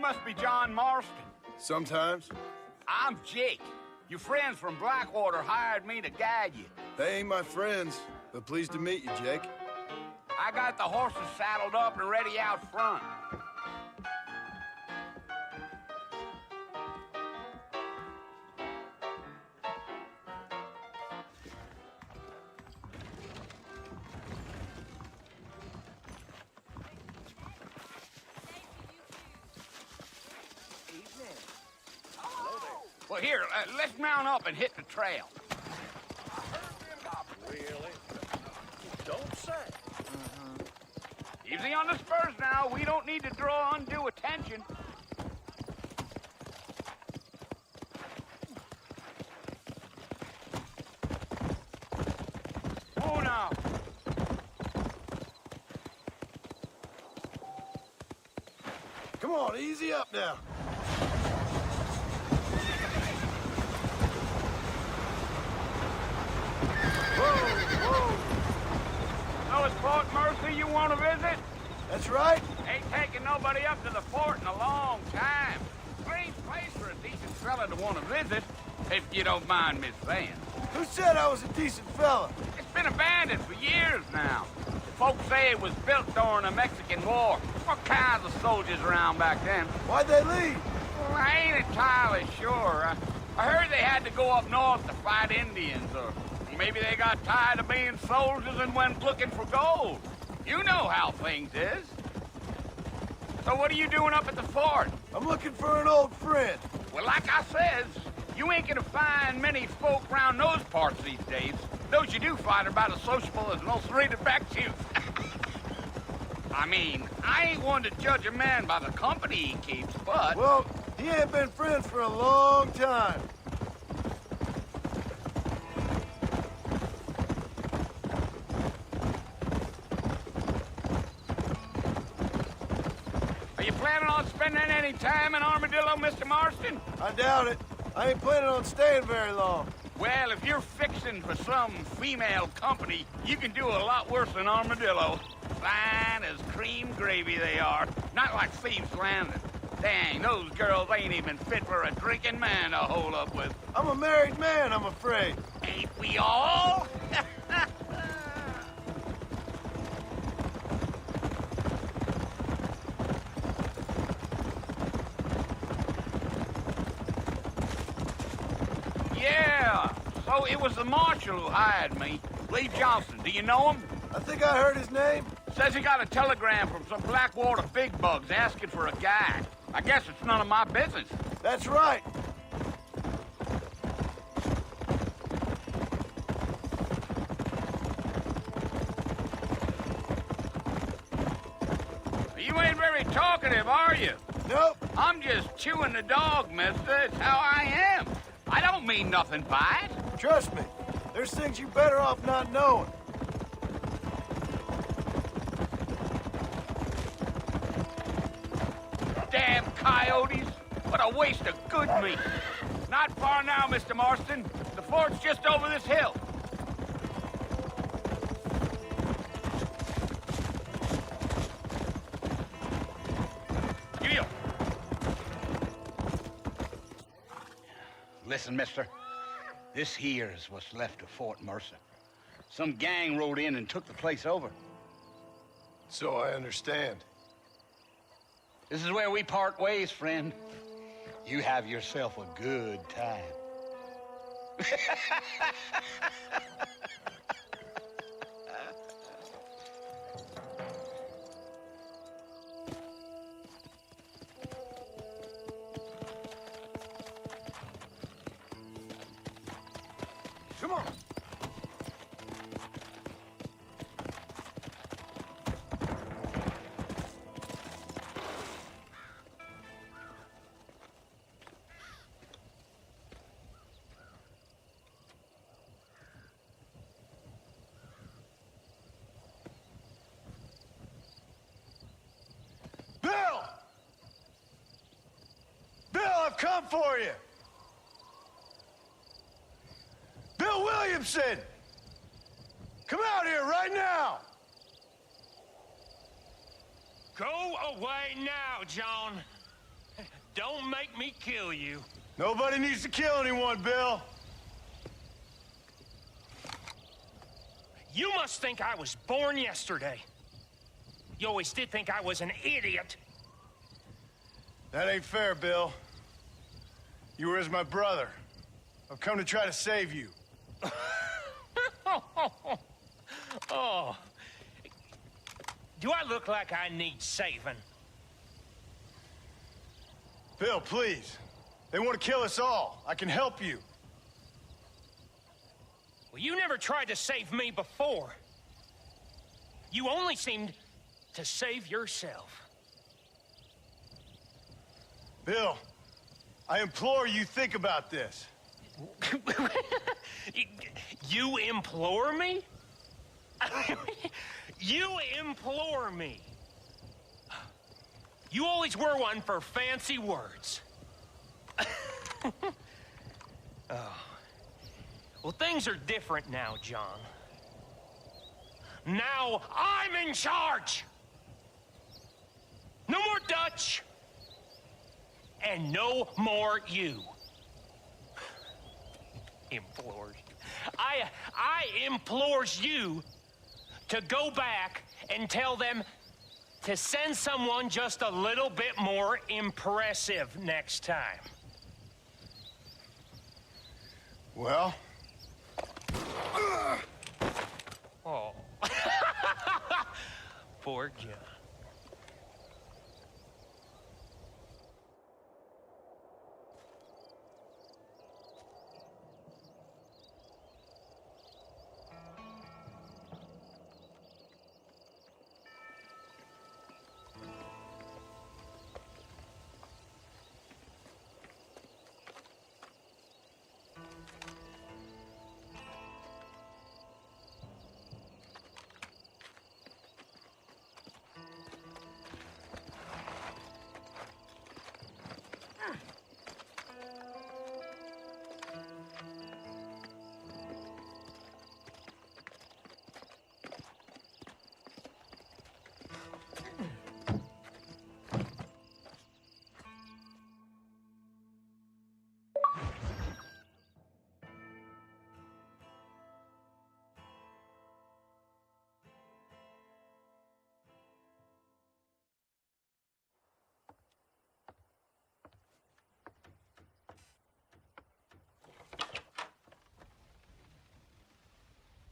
must be John Marston. Sometimes. I'm Jake. Your friends from Blackwater hired me to guide you. They ain't my friends, but pleased to meet you, Jake. I got the horses saddled up and ready out front. Well, here, let's mount up and hit the trail. Really? Don't say. Easy on the spurs now. We don't need to draw undue attention. Oh, now. Come on, easy up now. So it's Fort Mercy you want to visit? That's right. Ain't taking nobody up to the fort in a long time. Strange place for a decent fella to want to visit, if you don't mind me saying. Who said I was a decent fella? It's been abandoned for years now. Folks say it was built during the Mexican War. What kinds of soldiers around back then? Why'd they leave? Well, I ain't entirely sure. I heard they had to go up north to fight Indians, or maybe they got tired of being soldiers and went looking for gold. You know how things is. So what are you doing up at the fort? I'm looking for an old friend. Well, like I says, you ain't gonna find many folk around those parts these days. Those you do find are about as sociable as most rated back to. I mean, I ain't one to judge a man by the company he keeps, but... Well, he ain't been friends for a long time. Are you planning on spending any time in Armadillo, Mr. Marston? I doubt it. I ain't planning on staying very long. Well, if you're fixing for some female company, you can do a lot worse than Armadillo. Fine as cream gravy they are. Not like Thieves Landing. Dang, those girls ain't even fit for a drinking man to hold up with. I'm a married man, I'm afraid. Ain't we all? Yeah, so it was the marshal who hired me. Lee Johnson, do you know him? I think I heard his name. Says he got a telegram from some Blackwater big bugs asking for a guy. I guess it's none of my business. That's right. You ain't very talkative, are you? Nope. I'm just chewing the dog, mister. It's how I am. I don't mean nothing by it. Trust me. There's things you better off not knowing. Damn coyotes. What a waste of good meat. Not far now, Mr. Marston. The fort's just over this hill. Gil. Listen, mister. This here is what's left of Fort Mercer. Some gang rode in and took the place over. So I understand. This is where we part ways, friend. You have yourself a good time. Come on. I've come for you. Bill Williamson! Come out here right now! Go away now, John. Don't make me kill you. Nobody needs to kill anyone, Bill. You must think I was born yesterday. You always did think I was an idiot. That ain't fair, Bill. You were as my brother. I've come to try to save you. Oh. Do I look like I need saving? Bill, please. They want to kill us all. I can help you. Well, you never tried to save me before. You only seemed to save yourself. Bill, I implore you think about this. You implore me? You implore me. You always were one for fancy words. Oh. Well, things are different now, John. Now I'm in charge. No more Dutch. And no more you. Implores. I implores you to go back and tell them to send someone just a little bit more impressive next time. Well? Oh. Poor John.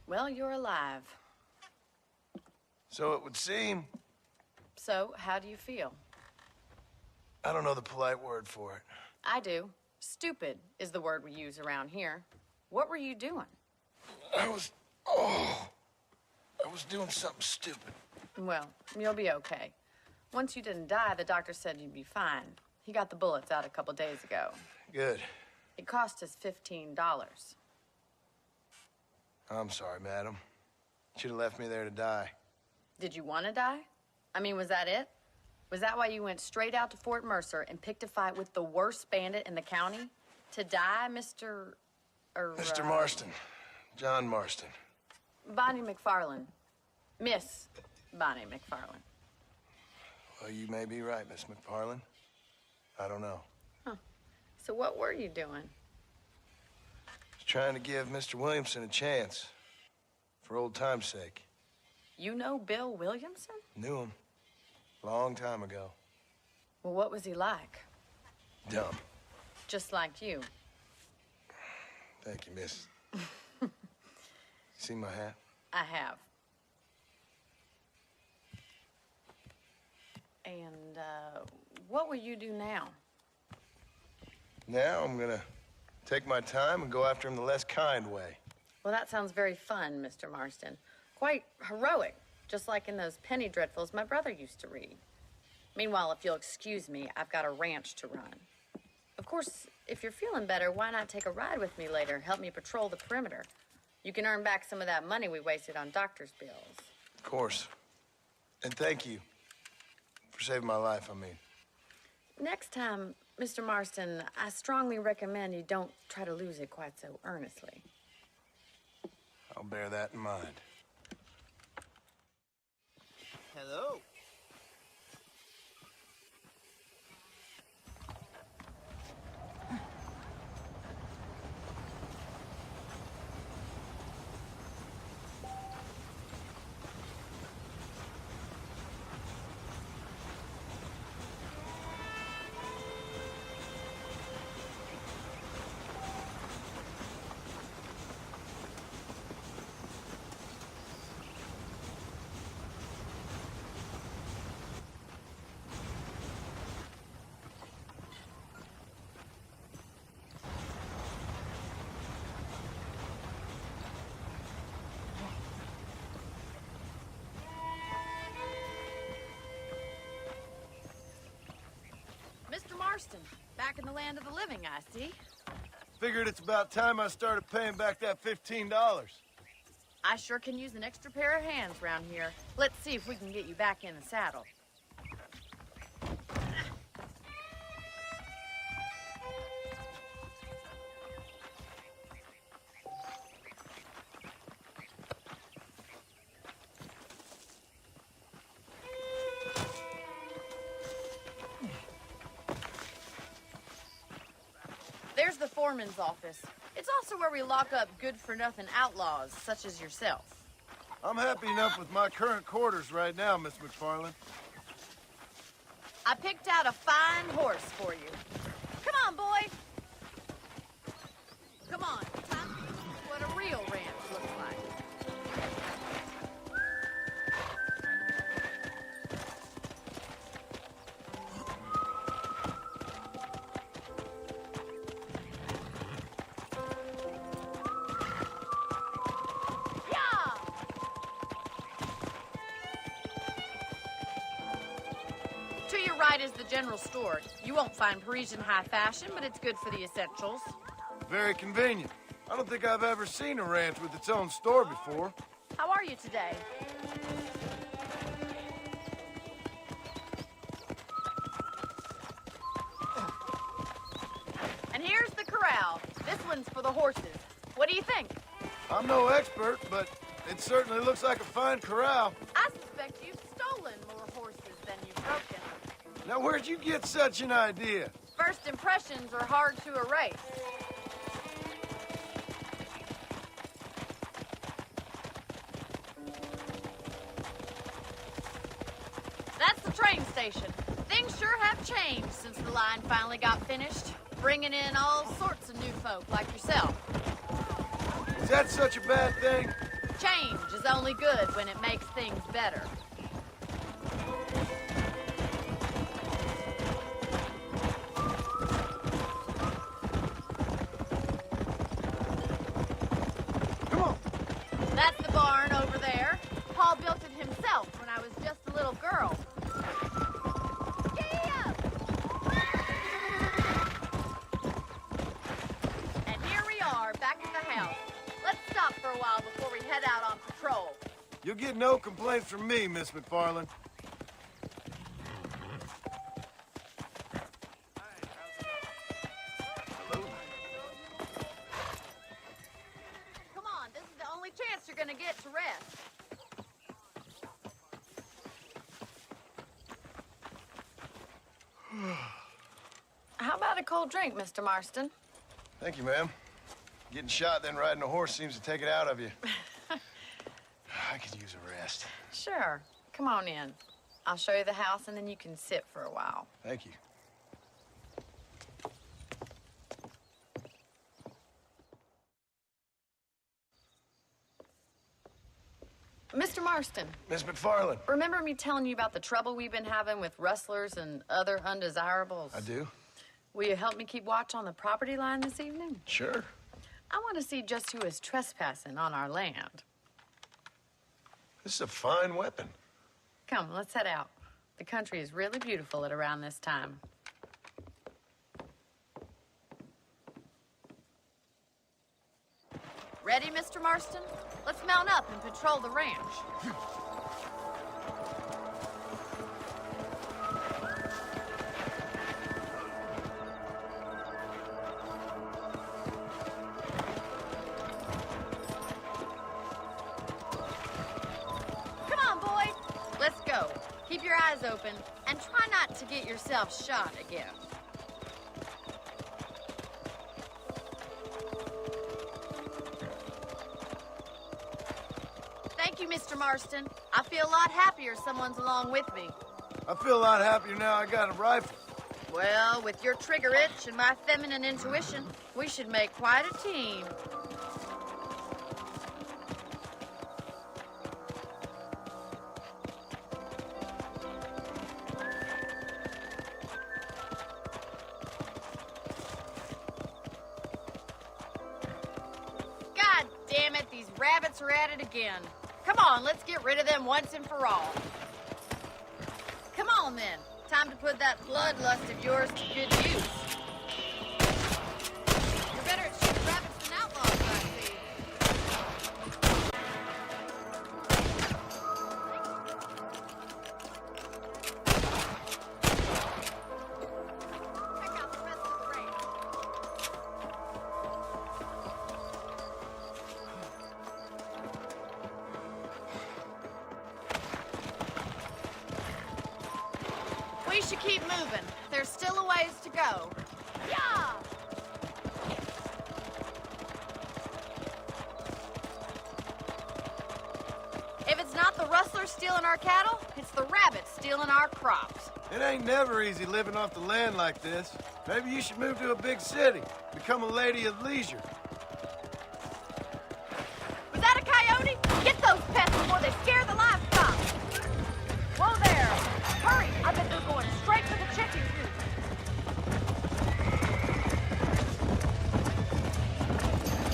Well, you're alive. So it would seem. So, how do you feel? I don't know the polite word for it. I do. Stupid is the word we use around here. What were you doing? I was doing something stupid. Well, you'll be okay. Once you didn't die, the doctor said you'd be fine. He got the bullets out a couple days ago. Good. It cost us $15. I'm sorry, madam. Should have left me there to die. Did you want to die? I mean, was that it? Was that why you went straight out to Fort Mercer and picked a fight with the worst bandit in the county? To die, Mr. Mr. Marston. John Marston. Bonnie McFarland. Miss Bonnie McFarland. Well, you may be right, Miss McFarland. I don't know. Huh. So what were you doing? Just trying to give Mr. Williamson a chance. For old time's sake. You know Bill Williamson? Knew him. Long time ago. Well, what was he like? Dumb. Just like you. Thank you, miss. See my hat? I have. And, what will you do now? Now I'm gonna take my time and go after him the less kind way. Well, that sounds very fun, Mr. Marston. Quite heroic, just like in those penny dreadfuls my brother used to read. Meanwhile, if you'll excuse me, I've got a ranch to run. Of course, if you're feeling better, why not take a ride with me later? Help me patrol the perimeter. You can earn back some of that money we wasted on doctor's bills. Of course. And thank you for saving my life, I mean. Next time, Mr. Marston, I strongly recommend you don't try to lose it quite so earnestly. I'll bear that in mind. Hello. Marston, back in the land of the living, I see. Figured it's about time I started paying back that $15. I sure can use an extra pair of hands around here. Let's see if we can get you back in the saddle. There's the foreman's office. It's also where we lock up good-for-nothing outlaws, such as yourself. I'm happy enough with my current quarters right now, Miss McFarland. I picked out a fine horse for you. Come on, boy. Come on, time to see what a real ranch looks like. To your right is the general store. You won't find Parisian high fashion, but it's good for the essentials. Very convenient. I don't think I've ever seen a ranch with its own store before. How are you today? And here's the corral. This one's for the horses. What do you think? I'm no expert, but it certainly looks like a fine corral. I suspect you've stolen more horses than you've broken. Now, where'd you get such an idea? First impressions are hard to erase. That's the train station. Things sure have changed since the line finally got finished, bringing in all sorts of new folk like yourself. Is that such a bad thing? Change is only good when it makes things better. Come on. That's the barn over there. Paul built it himself when I was just a little girl. Giddy up! And here we are, back at the house. Let's stop for a while before we head out on patrol. You'll get no complaints from me, Miss McFarland. Come on, this is the only chance you're gonna get to rest. How about a cold drink, Mr. Marston? Thank you, ma'am. Getting shot, then riding a horse seems to take it out of you. I could use a rest. Sure. Come on in. I'll show you the house, and then you can sit for a while. Thank you. Mr. Marston, Miss McFarland. remember me telling you about the trouble we've been having with rustlers and other undesirables? I do? Will you help me keep watch on the property line this evening? Sure. I want to see just who is trespassing on our land. This is a fine weapon. Come, let's head out. The country is really beautiful at around this time. Ready, Mr. Marston? Let's mount up and patrol the ranch. Come on, boy. Let's go. Keep your eyes open and try not to get yourself shot again. Thank you, Mr. Marston. I feel a lot happier someone's along with me. I feel a lot happier now I got a rifle. Well, with your trigger itch and my feminine intuition, we should make quite a team. God damn it, these rabbits are at it again. Come on, let's get rid of them once and for all. Come on then, Time to put that bloodlust of yours to good use. You're better at shooting rabbits than outlaws, I see. Check out the rest of the range. We should keep moving. There's still a ways to go. Yeah! If it's not the rustlers stealing our cattle, it's the rabbits stealing our crops. It ain't never easy living off the land like this. Maybe you should move to a big city. Become a lady of leisure. Was that a coyote? Get those pests before they scare the livestock. Whoa there! Hurry! I bet they're going straight for the chicken coop.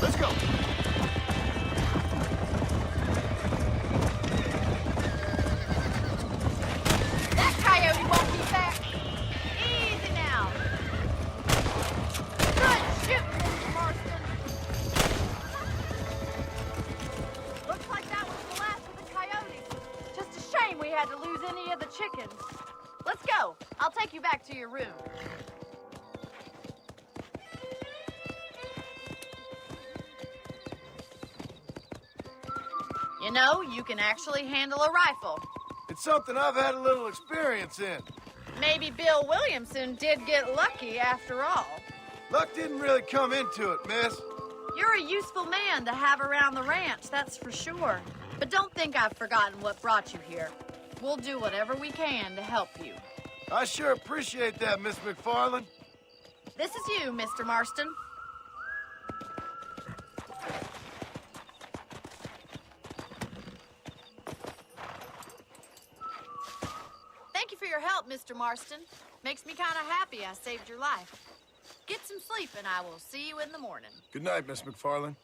Let's go. That coyote won't be back. Easy now. Good shooting, Mr. Marston. Looks like that was the last of the coyotes. Just a shame we had to lose any of the chickens. Let's go. I'll take you back to your room. You know, you can actually handle a rifle. It's something I've had a little experience in. Maybe Bill Williamson did get lucky after all. Luck didn't really come into it, miss. You're a useful man to have around the ranch, that's for sure. But don't think I've forgotten what brought you here. We'll do whatever we can to help you. I sure appreciate that, Miss McFarland. This is you, Mr. Marston. Thank you for your help, Mr. Marston. Makes me kind of happy I saved your life. Get some sleep and I will see you in the morning. Good night, Miss McFarland.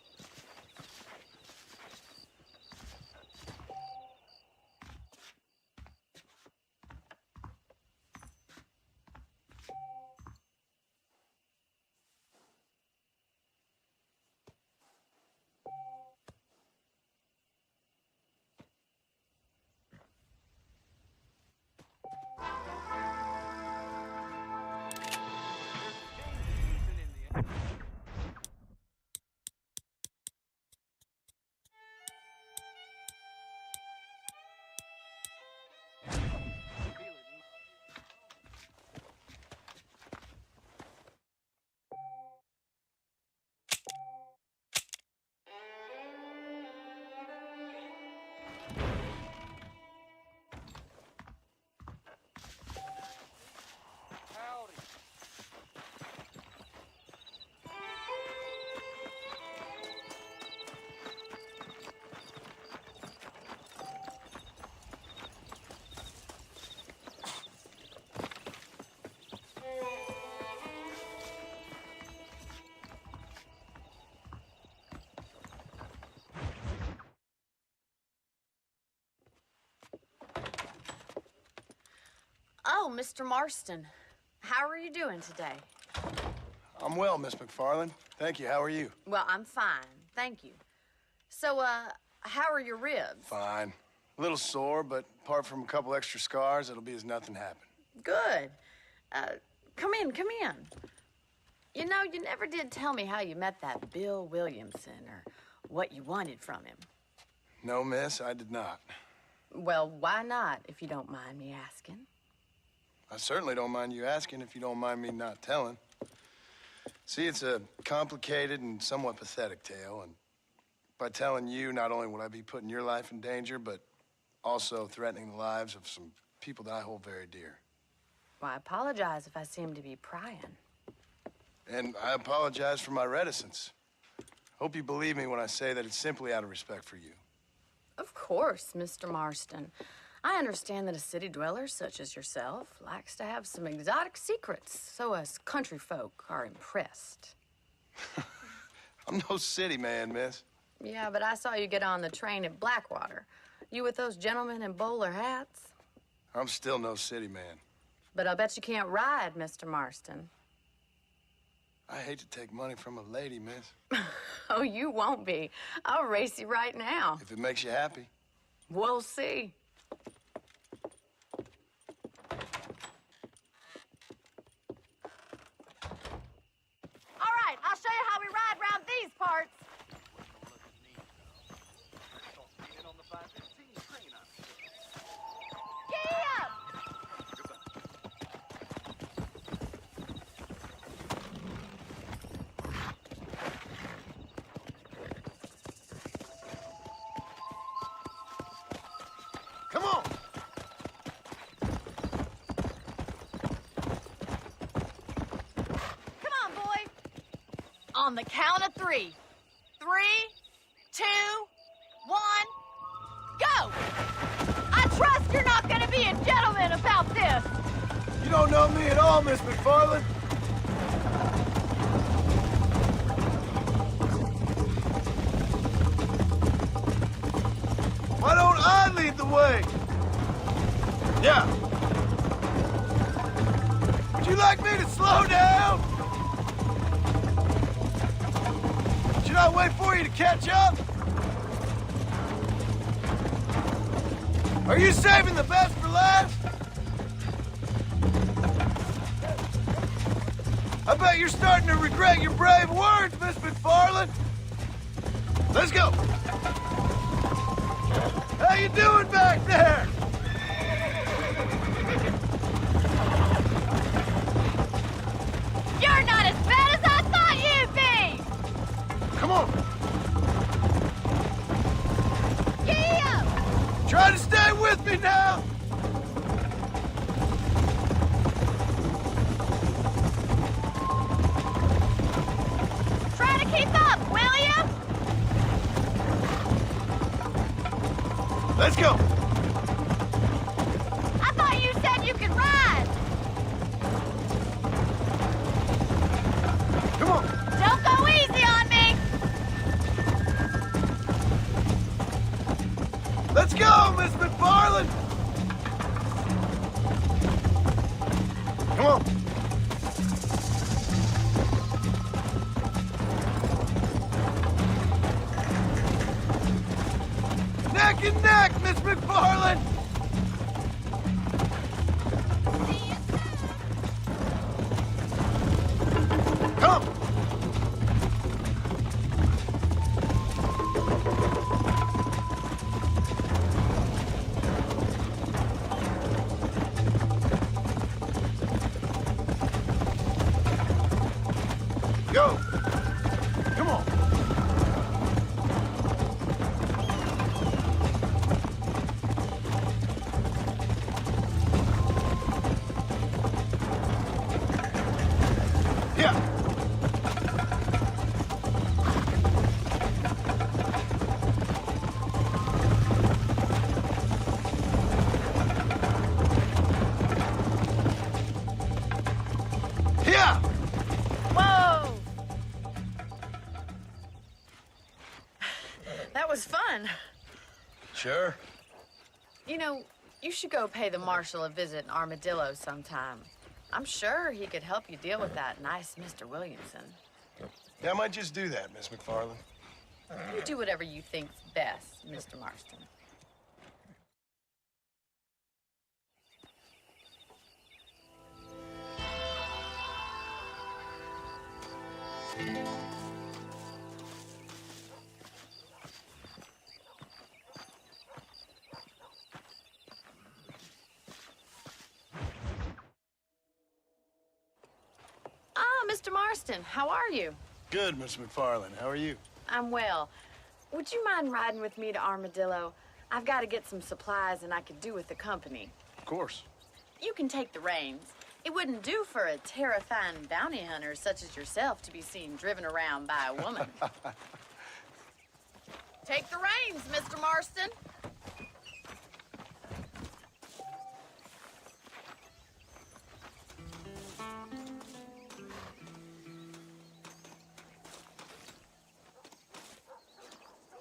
Oh, Mr. Marston. How are you doing today? I'm well, Miss McFarland. Thank you. How are you? Well, I'm fine. Thank you. So, how are your ribs? Fine. A little sore, but apart from a couple extra scars, it'll be as nothing happened. Good. Come in, come in. You know, you never did tell me how you met that Bill Williamson or what you wanted from him. No, miss, I did not. Well, why not, if you don't mind me asking? I certainly don't mind you asking if you don't mind me not telling. See, it's a complicated and somewhat pathetic tale, and by telling you, not only would I be putting your life in danger, but also threatening the lives of some people that I hold very dear. Well, I apologize if I seem to be prying. And I apologize for my reticence. Hope you believe me when I say that it's simply out of respect for you. Of course, Mr. Marston. I understand that a city dweller such as yourself likes to have some exotic secrets, so us country folk are impressed. I'm no city man, miss. Yeah, but I saw you get on the train at Blackwater. You with those gentlemen in bowler hats? I'm still no city man. But I bet you can't ride, Mr. Marston. I hate to take money from a lady, miss. Oh, you won't be. I'll race you right now. If it makes you happy. We'll see. All right, I'll show you how we ride around these parts. Giddy up! Come on! Come on, boy. On the count of 3. 3, 2, 1, go! I trust you're not gonna be a gentleman about this. You don't know me at all, Miss McFarland. Why don't I lead the way? Yeah. Would you like me to slow down? Should I wait for you to catch up? Are you saving the best for last? I bet you're starting to regret your brave words, Miss McFarland. Let's go. How you doing back there? You're not as bad as I thought you'd be. Come on. Giddy up! Try to stay with me now. Try to keep up, will you? Let's go. I thought you said you could ride. Come on. Don't go easy on me. Let's go, Miss McFarland. Come on. Neck and neck, Miss McFarland. Come. Go. Come on. Yeah. Yeah. Whoa! That was fun. Sure. You know, you should go pay the marshal a visit in Armadillo sometime. I'm sure he could help you deal with that nice Mr. Williamson. Yeah, I might just do that, Miss McFarland. You do whatever you think's best, Mr. Marston. Ah, Mr. Marston, how are you? Good, Miss McFarland. How are you? I'm well. Would you mind riding with me to Armadillo? I've got to get some supplies and I could do with the company. Of course. You can take the reins. It wouldn't do for a terrifying bounty hunter such as yourself to be seen driven around by a woman. Take the reins, Mr. Marston.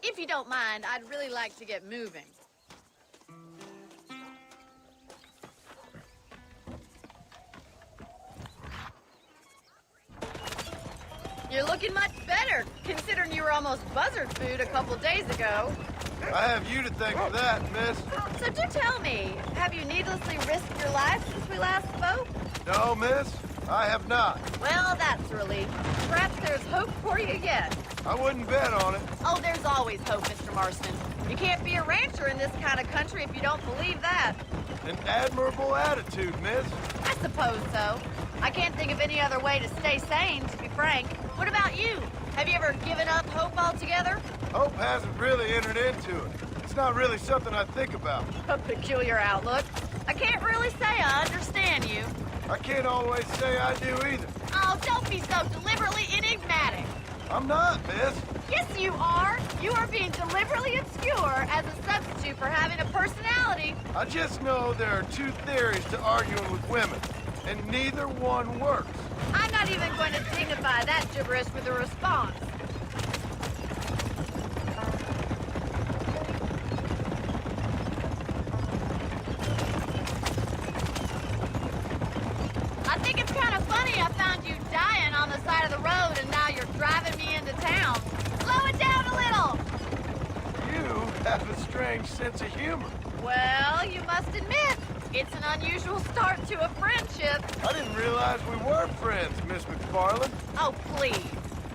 If you don't mind, I'd really like to get moving. looking much better, considering you were almost buzzard food a couple days ago. I have you to thank for that, miss. So do tell me, have you needlessly risked your life since we last spoke? No, miss, I have not. Well, that's a relief. Perhaps there's hope for you yet. I wouldn't bet on it. Oh, there's always hope, Mr. Marston. You can't be a rancher in this kind of country if you don't believe that. An admirable attitude, miss. I suppose so. I can't think of any other way to stay sane, to be frank. What about you? Have you ever given up hope altogether? Hope hasn't really entered into it. It's not really something I think about. A peculiar outlook. I can't really say I understand you. I can't always say I do either. Oh, don't be so deliberately enigmatic. I'm not, miss. Yes, you are. You are being deliberately obscure as a substitute for having a personality. I just know there are two theories to arguing with women, and neither one works. I'm not even going to dignify that gibberish with a response. I think it's kind of funny I found you dying on the side of the road and now you're driving me into town. Slow it down a little. You have a strange sense of humor. Well, you must admit, it's an unusual start to a friendship. I didn't realize we were friends, Miss McFarland. Oh, please.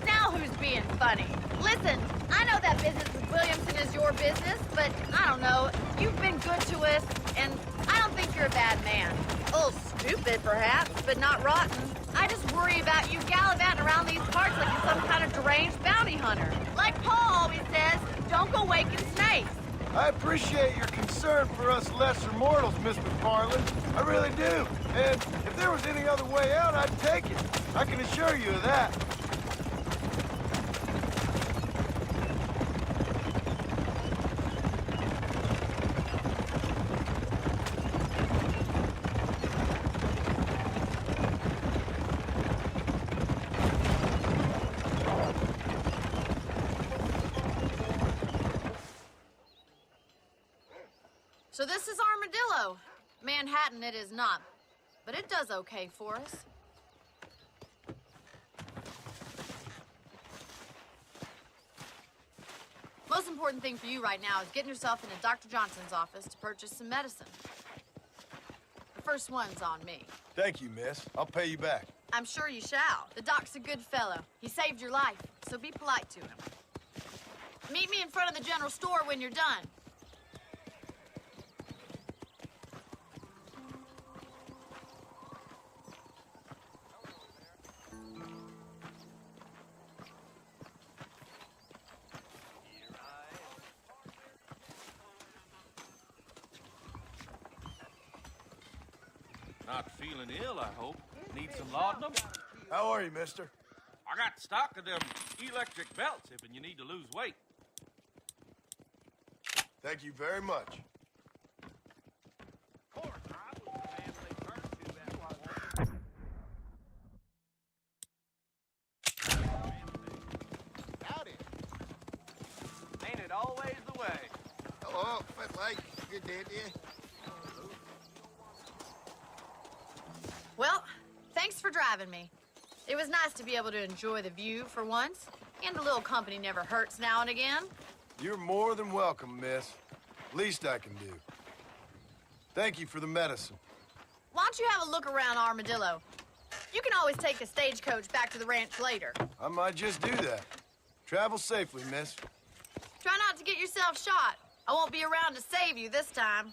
Now who's being funny? Listen, I know that business with Williamson is your business, but I don't know. You've been good to us, and I don't think you're a bad man. A little stupid, perhaps, but not rotten. I just worry about you gallivanting around these parts like you're some kind of deranged bounty hunter. Like Paul always says, don't go waking snakes. I appreciate your concern for us lesser mortals, Miss McFarland. I really do. And if there was any other way out, I'd take it. I can assure you of that. So this is Armadillo. Manhattan it is not, but it does okay for us. Most important thing for you right now is getting yourself into Dr. Johnson's office to purchase some medicine. The first one's on me. Thank you, miss. I'll pay you back. I'm sure you shall. The doc's a good fellow. He saved your life, so be polite to him. Meet me in front of the general store when you're done. Not feeling ill, I hope. Need some laudanum? How are you, mister? I got stock of them electric belts if you need to lose weight. Thank you very much. Howdy. Ain't it always the way? Oh, but like, good day to you. Well, thanks for driving me. It was nice to be able to enjoy the view for once, and a little company never hurts now and again. You're more than welcome, miss. Least I can do. Thank you for the medicine. Why don't you have a look around Armadillo? You can always take a stagecoach back to the ranch later. I might just do that. Travel safely, miss. Try not to get yourself shot. I won't be around to save you this time.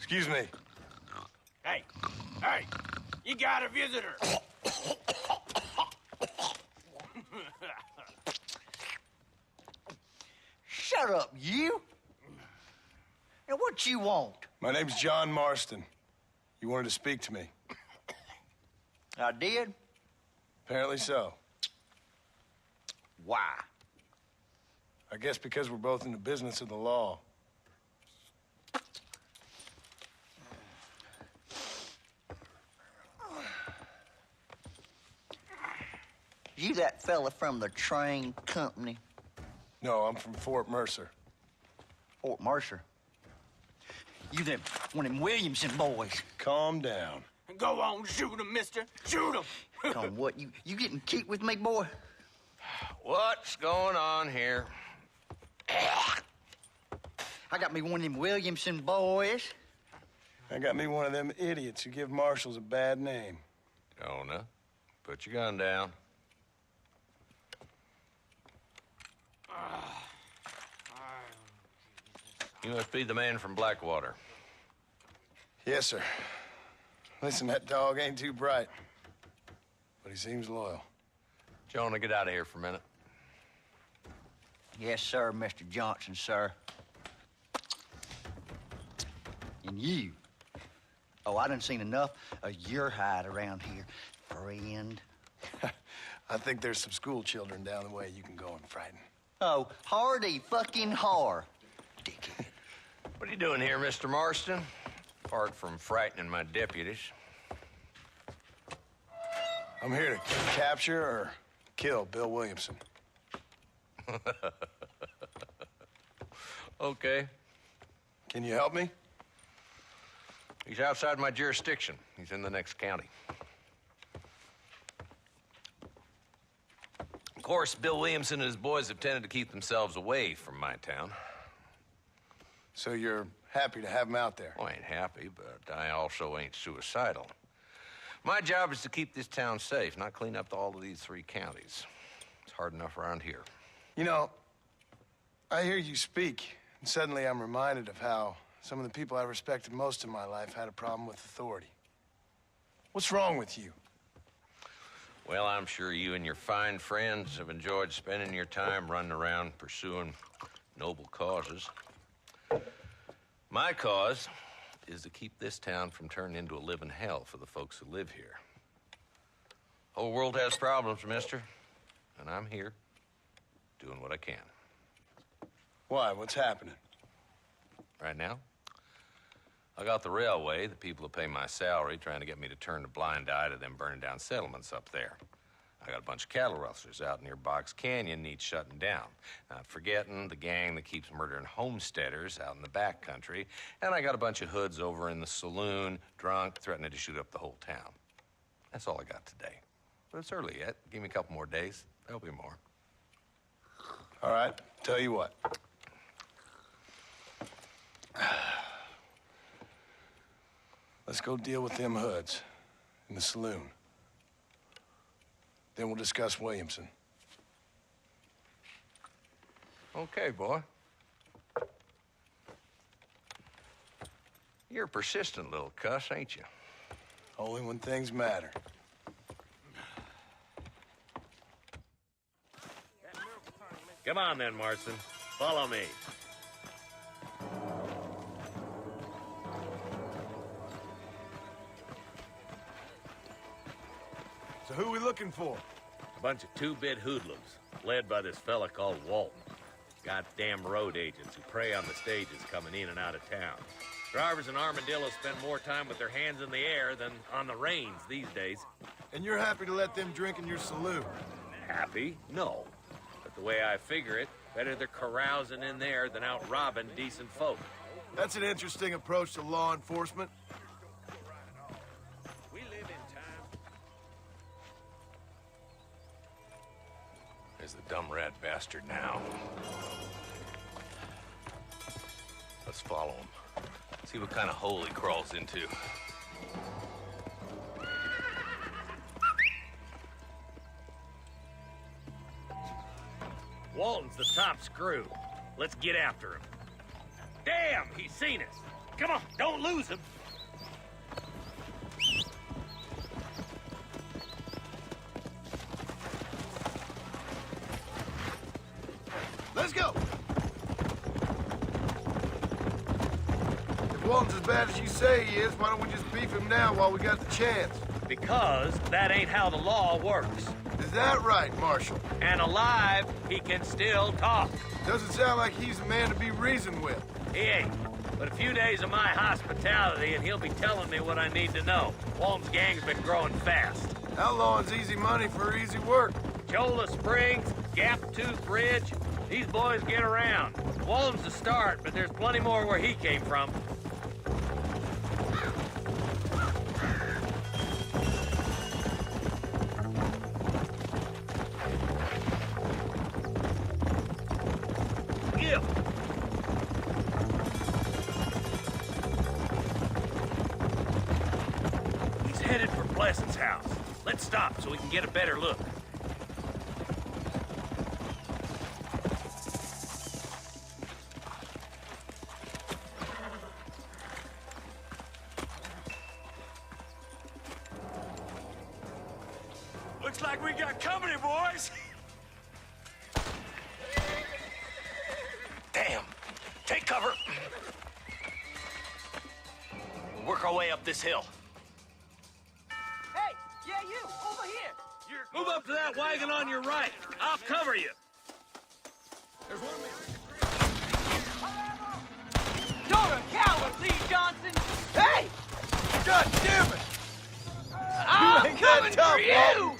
Excuse me. Hey, hey, You got a visitor. Shut up, you. And what you want? My name's John Marston. You wanted to speak to me. I did? Apparently so. Why? I guess because we're both in the business of the law. You that fella from the train company? No, I'm from Fort Mercer. Fort Mercer? You them one of them Williamson boys? Calm down. Go on, shoot him, mister. Shoot him. On what? You getting cute with me, boy? What's going on here? I got me one of them Williamson boys. I got me one of them idiots who give marshals a bad name. Jonah, put your gun down. You must be the man from Blackwater. Yes, sir. Listen, that dog ain't too bright, but he seems loyal. Jonah, get out of here for a minute. Yes, sir, Mr. Johnson, sir. And you. Oh, I done seen enough of your hide around here, friend. I think there's some school children down the way you can go and frighten. Oh, hardy fucking har. Dickhead. What are you doing here, Mr. Marston? Apart from frightening my deputies. I'm here to capture or kill Bill Williamson. Okay. Can you help me? He's outside my jurisdiction. He's in the next county. Of course, Bill Williamson and his boys have tended to keep themselves away from my town. So you're happy to have him out there? Well, I ain't happy, but I also ain't suicidal. My job is to keep this town safe, not clean up all of these 3 counties. It's hard enough around here. You know, I hear you speak, and suddenly I'm reminded of how some of the people I respected most in my life had a problem with authority. What's wrong with you? Well, I'm sure you and your fine friends have enjoyed spending your time running around pursuing noble causes. My cause is to keep this town from turning into a living hell for the folks who live here. Whole world has problems, mister, and I'm here doing what I can. Why? What's happening? Right now, I got the railway, the people who pay my salary, trying to get me to turn a blind eye to them burning down settlements up there. I got a bunch of cattle rustlers out near Box Canyon needs shutting down. Not forgetting the gang that keeps murdering homesteaders out in the back country. And I got a bunch of hoods over in the saloon, drunk, threatening to shoot up the whole town. That's all I got today. But it's early yet. Give me a couple more days. There'll be more. All right, tell you what. Let's go deal with them hoods in the saloon. Then we'll discuss Williamson. Okay, boy. You're a persistent little cuss, ain't you? Only when things matter. Come on then, Marston. Follow me. So who are we looking for? A bunch of two-bit hoodlums, led by this fella called Walton. Goddamn road agents who prey on the stages coming in and out of town. Drivers and armadillos spend more time with their hands in the air than on the reins these days. And you're happy to let them drink in your saloon? Happy? No. But the way I figure it, better they're carousing in there than out robbing decent folk. That's an interesting approach to law enforcement. We live in time. There's the dumb rat bastard now. Let's follow him. See what kind of hole he crawls into. Walton's the top screw. Let's get after him. Damn, he's seen us. Come on, don't lose him. Let's go! If Walton's as bad as you say he is, why don't we just beef him now while we got the chance? Because that ain't how the law works. Is that right, Marshal? And alive, he can still talk. Doesn't sound like he's a man to be reasoned with. He ain't. But a few days of my hospitality, and he'll be telling me what I need to know. Walton's gang's been growing fast. Outlawing's easy money for easy work. Cholla Springs, Gap Tooth Ridge, these boys get around. Walton's the start, but there's plenty more where he came from. Give. He's headed for Pleasant's house. Let's stop so we can get a better look. Looks like we got company, boys. Damn. Take cover. We'll work our way up this hill. Hey, yeah, you, over here. Move up to that wagon on your right. I'll cover you. There's one man. You're a coward, Lee Johnson! Hey! God damn it! I'm ain't that coming tough, for you!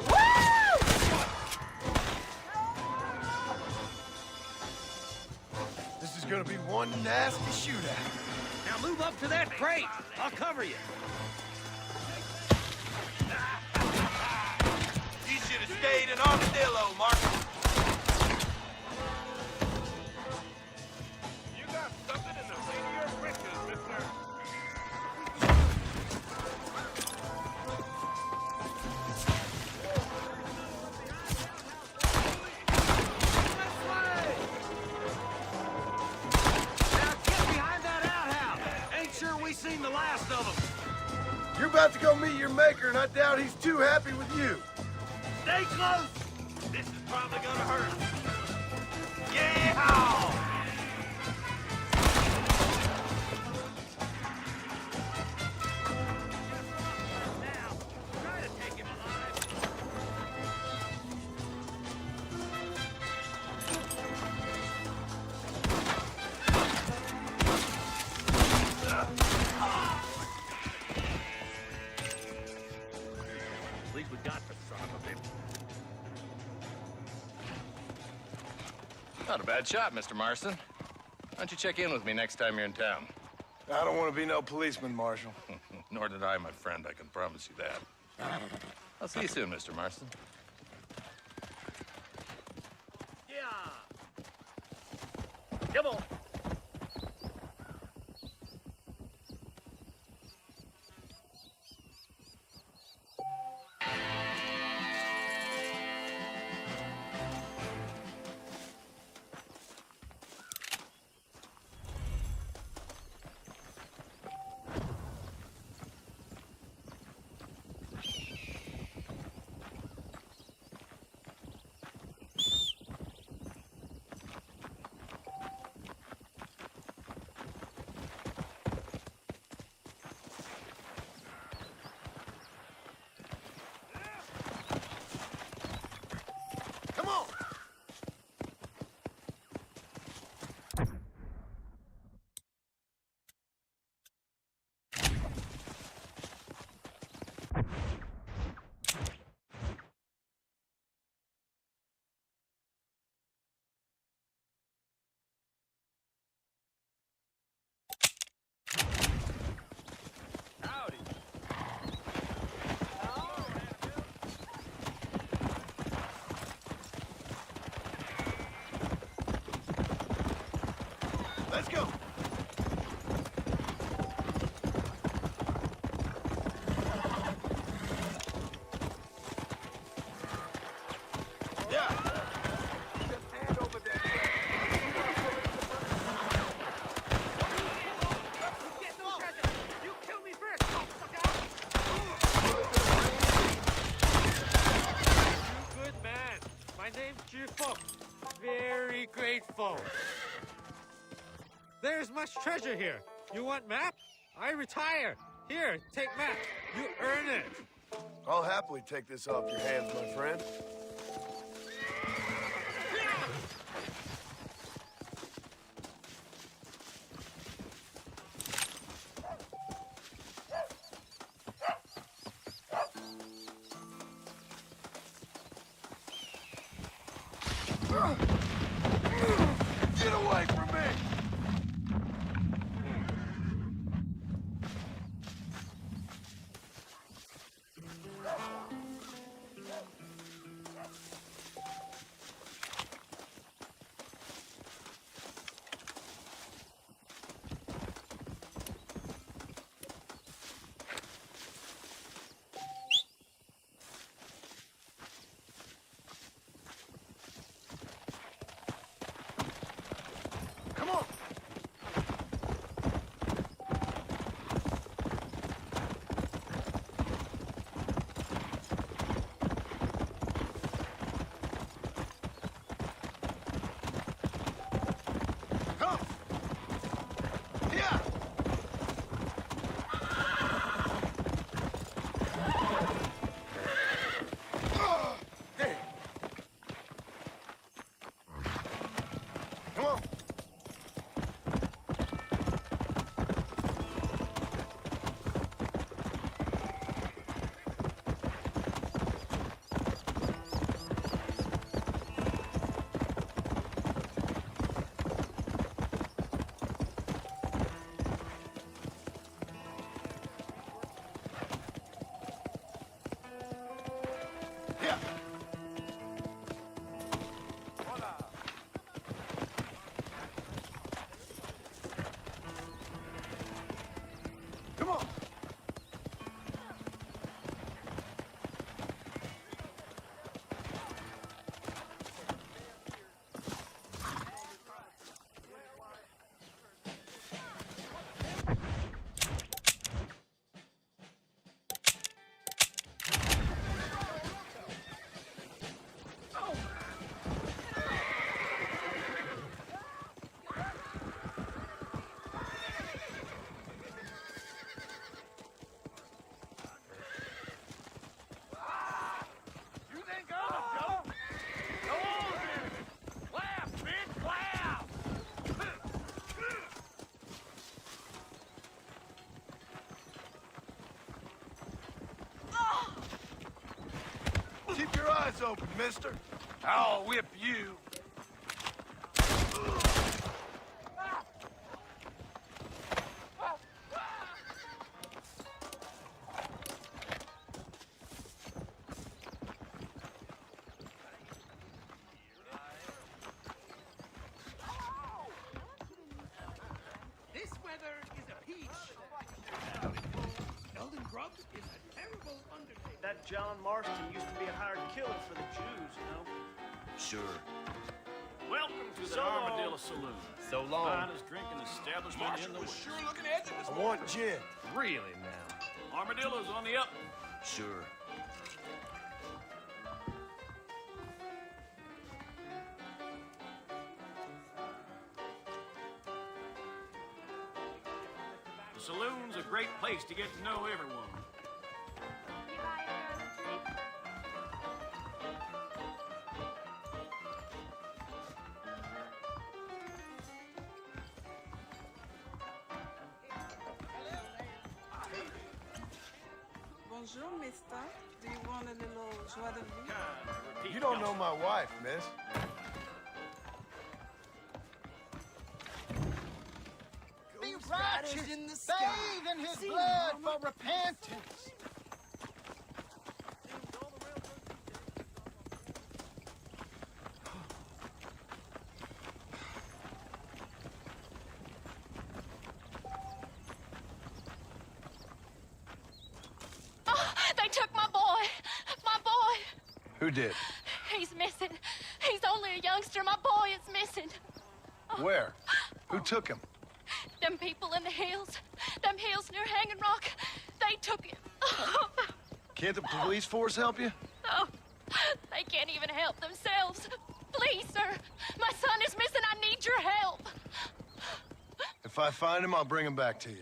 Woo! This is gonna be one nasty shootout. Now move up to that crate. I'll cover you. You should have stayed in Armadillo, Marshal. You got something in the seat of your britches, mister. Now get behind that outhouse. Ain't sure we seen the last of them. You're about to go meet your maker, and I doubt he's too happy with you. Stay close. This is probably gonna hurt. Yeah! Now, try to take him alive. At least we got the son of a bitch. Not a bad shot, Mr. Marston. Why don't you check in with me next time you're in town? I don't want to be no policeman, Marshal. Nor did I, my friend. I can promise you that. I'll see you soon, Mr. Marston. Yeah. Come on. Come on! Howdy. Let's go! Yeah! Just hand over that. You kill me first, motherfucker! You good man. My name's Chief Fox. We telephone. There's much treasure here. You want map? I retire. Here, take map. You earn it. I'll happily take this off your hands, my friend. Get away from me! Come on! Come! Here! There! Come on! Yeah. Come on. You think I'm a joke? Go on, then. Laugh, bitch, laugh! Keep your eyes open, mister. I'll whip you. This weather is a peach. Eldon Grub is a terrible undertaker. That John Marston used to be a hired killer for the Jews, you know? Sure. Welcome to the So long. Armadillo Saloon. So long. Finest drinking establishment in the West. Sure looking edgy this I want gin. Really now. Armadillo's on the up. Sure. The saloon's a great place to get to know everyone. Bonjour, mister. Do you want a little joie de vivre? You don't know my wife, miss. Be righteous, bathe in his blood for repentance. They took my boy. My boy. Who did? He's missing. He's only a youngster. My boy is missing. Where? Who took him? Them people in the hills. Them hills near Hanging Rock. They took him. Can't the police force help you? Oh, they can't even help themselves. Please, sir. My son is missing. I need your help. If I find him, I'll bring him back to you.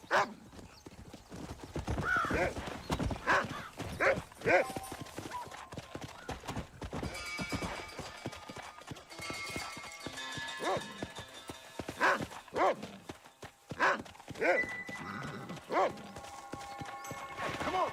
Come on! Come on! Come on!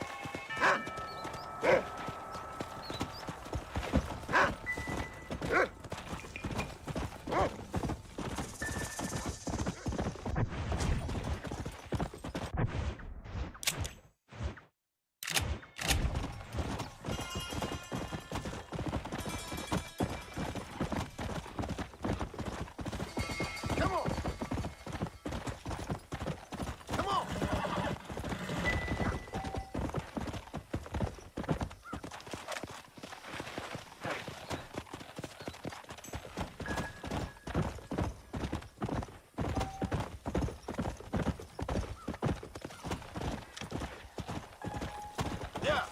Yeah.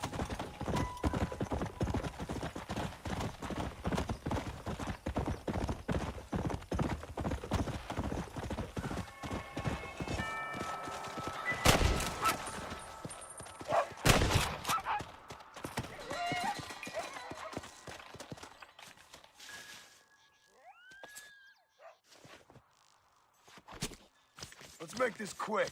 Let's make this quick.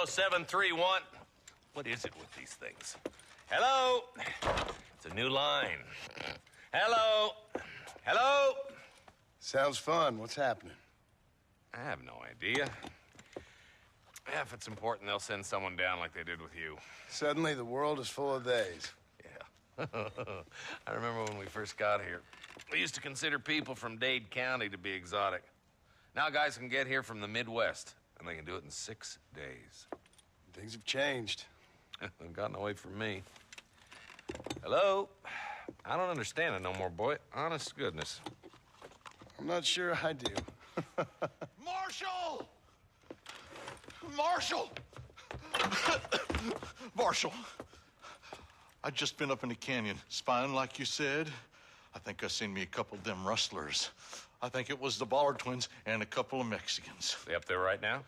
Armadillo 731. What is it with these things? Hello? It's a new line. Hello? Hello? Sounds fun. What's happening? I have no idea. Yeah, if it's important, they'll send someone down like they did with you. Suddenly, the world is full of theys. Yeah. I remember when we first got here. We used to consider people from Dade County to be exotic. Now guys can get here from the Midwest, and they can do it in 6 days. Things have changed. They've gotten away from me. Hello? I don't understand it no more, boy. Honest to goodness. I'm not sure I do. Marshall! Marshall! Marshall, I'd just been up in the canyon, spying like you said. I think I seen me a couple of them rustlers. I think it was the Ballard twins and a couple of Mexicans. They up there right now?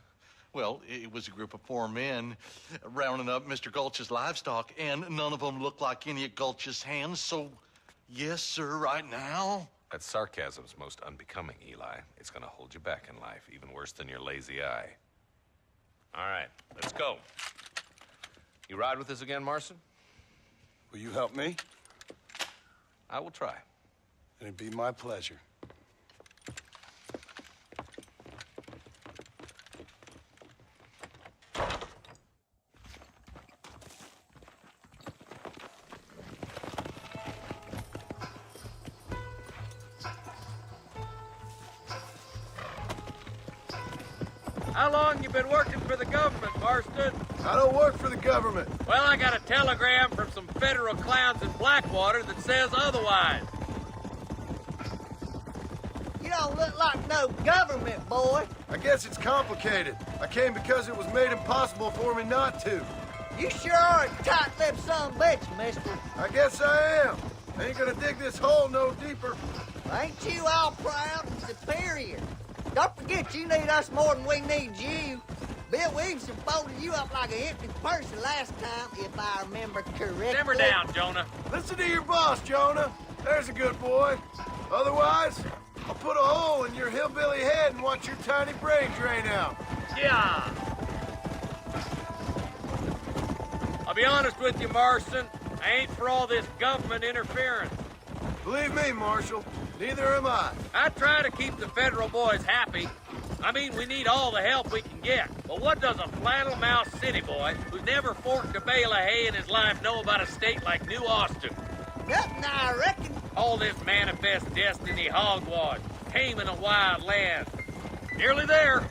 Well, it was a group of poor men rounding up Mr. Gulch's livestock, and none of them looked like any of Gulch's hands, so yes, sir, right now. That sarcasm's most unbecoming, Eli. It's gonna hold you back in life, even worse than your lazy eye. All right, let's go. You ride with us again, Marston? Will you help me? I will try. It'd be my pleasure. How long you been working for the government, Marston? I don't work for the government. Well, I got a telegram from some federal clowns in Blackwater that says otherwise. You don't look like no government, boy. I guess it's complicated. I came because it was made impossible for me not to. You sure are a tight-lipped son of a bitch, mister. I guess I am. Ain't gonna dig this hole no deeper. Ain't you all proud and superior? Don't forget you need us more than we need you. Bill Williamson folded you up like an empty person last time, if I remember correctly. Simmer down, Jonah. Listen to your boss, Jonah. There's a good boy. Otherwise, I'll put a hole in your hillbilly head and watch your tiny brain drain out. Yeah. I'll be honest with you, Marston. I ain't for all this government interference. Believe me, Marshal, neither am I. I try to keep the federal boys happy. I mean, we need all the help we can get. But what does a flannel-mouthed city boy who's never forked a bale of hay in his life know about a state like New Austin? Nothing, I reckon. All this manifest destiny hogwash, taming a wild land. Nearly there.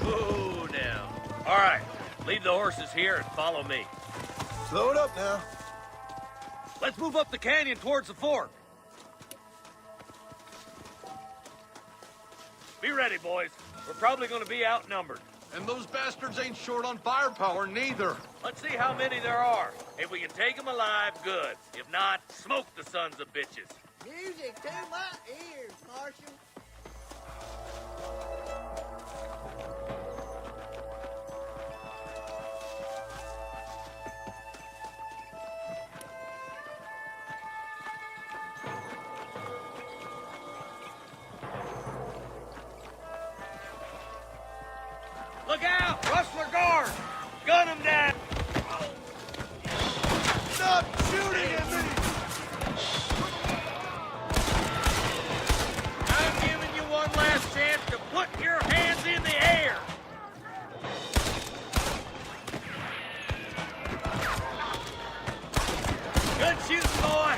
Ooh, now. All right, leave the horses here and follow me. Slow it up now. Let's move up the canyon towards the fort. Be ready, boys. We're probably going to be outnumbered. And those bastards ain't short on firepower, neither. Let's see how many there are. If we can take them alive, good. If not, smoke the sons of bitches. Music to my ears, Marshal. Look out! Rustler guard! Gun him down! Stop shooting at me! I'm giving you one last chance to put your hands in the air! Good shooting, boy!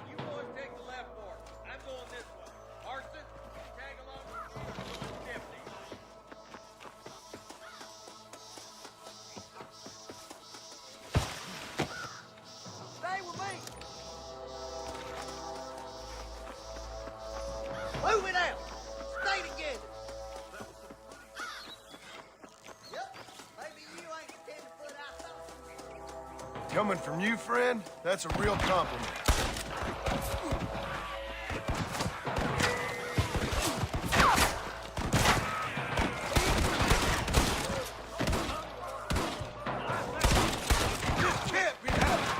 You boys take the left fork. I'm going this way. Marston, tag along with the deputy. Coming from you, friend, that's a real compliment. This can't be happening.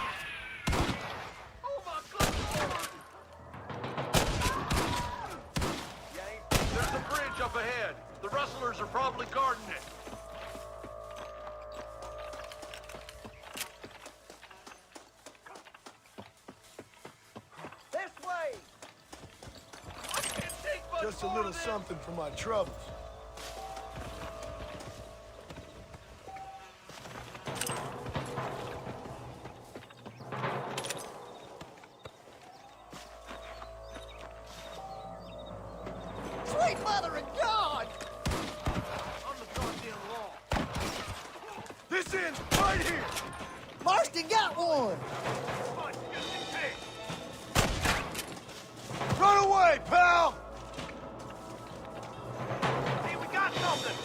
There's a bridge up ahead. The rustlers are probably guarding it. This way! Just a little something for my troubles. Sweet mother of God! On the goddamn law. This ends right here! Marston got one! Run away, pal! Hey, we got something.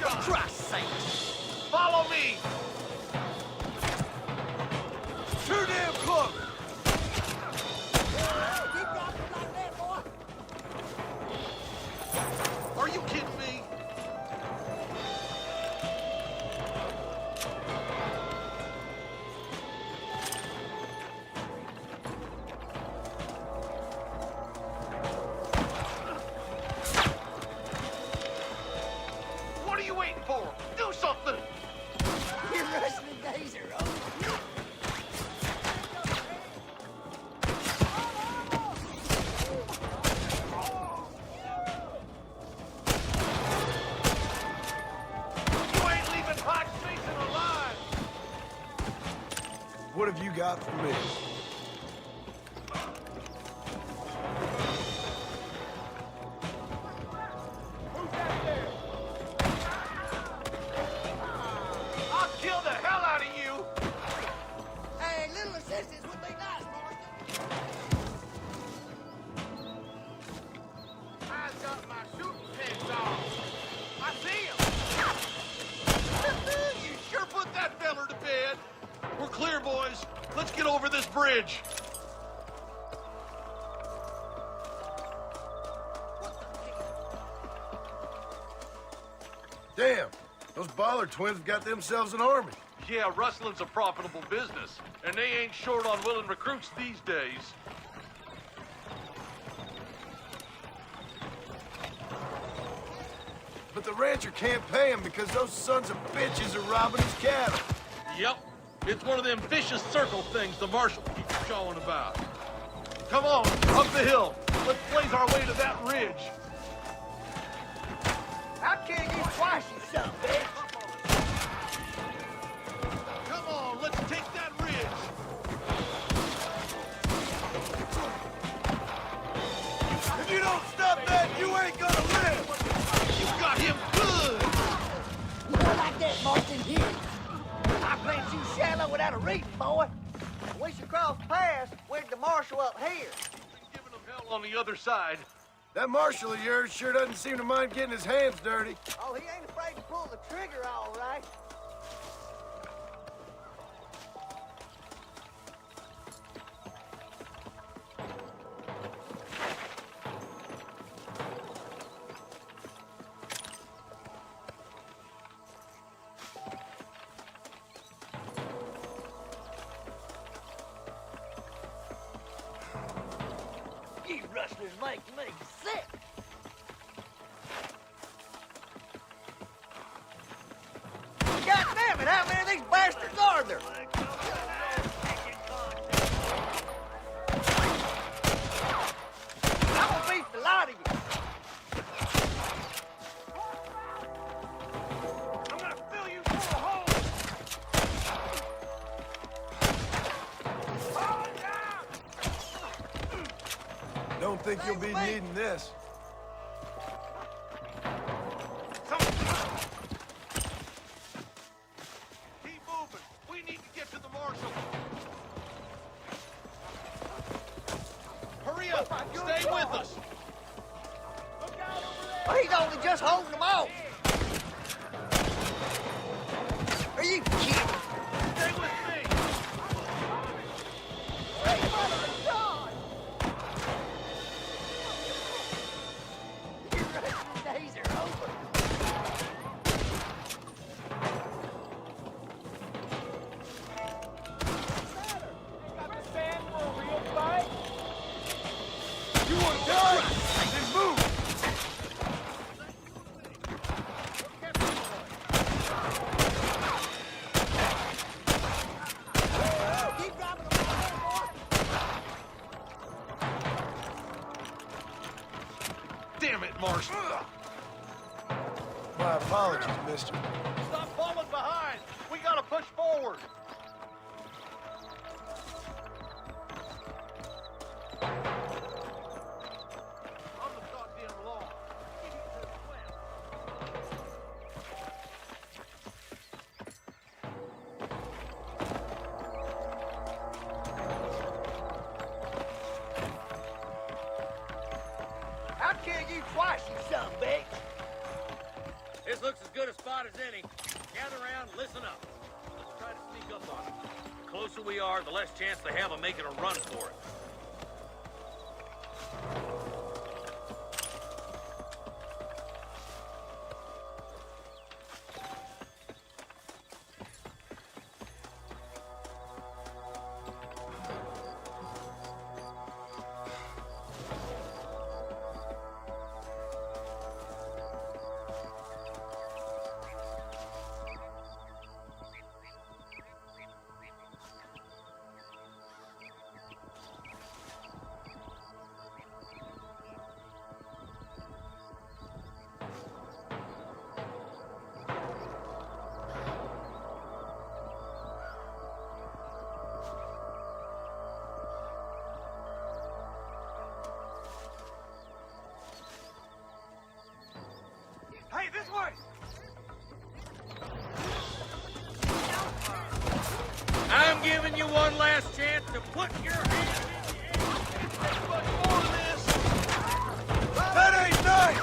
For Christ's sake! Follow me. Too damn close! Keep dropping like that, boy! Are you kidding me? What are you waiting for? Do something. Your wrestling days are over. You ain't leaving Pike Station alive. What have you got for me? I'll kill the hell out of you. Hey, little assistance would be nice, Marston. I've got my shooting pants on. I see him. You sure put that feller to bed. We're clear, boys. Let's get over this bridge. Damn, those Baller twins have got themselves an army. Yeah, rustling's a profitable business, and they ain't short on willing recruits these days. But the rancher can't pay him because those sons of bitches are robbing his cattle. Yep. It's one of them vicious circle things the marshal keeps showing about. Come on, up the hill. Let's blaze our way to that ridge. I'll kill you twice, you son of a bitch! Come on, let's take that ridge. If you don't stop that, you ain't gonna live! You got him good. More like that, Marston, here. I plant you shallow without a reason, boy. We should cross paths with the marshal up here. Giving them hell on the other side. That marshal of yours sure doesn't seem to mind getting his hands dirty. Oh, he ain't afraid to pull the trigger, all right. You rustlers make me sick. God damn it, how many of these bastards are there? I'm gonna beat the lot of you. I'm gonna fill you full of holes. Fall down. Don't think you'll be needing this. Keep moving. We need to get to the marshal. Hurry up. Stay with us. He's only just holding them off. Are you kidding? Stay with me. faster. Stop falling behind. We gotta push forward. On the goddamn law. I'll kill you twice, you son of a bitch. This looks as good a spot as any. Gather around, listen up. Let's try to sneak up on them. The closer we are, the less chance they have of making a run for it. Hey, this way! I'm giving you one last chance to put your hand in the air. There's much more to this! That ain't nice!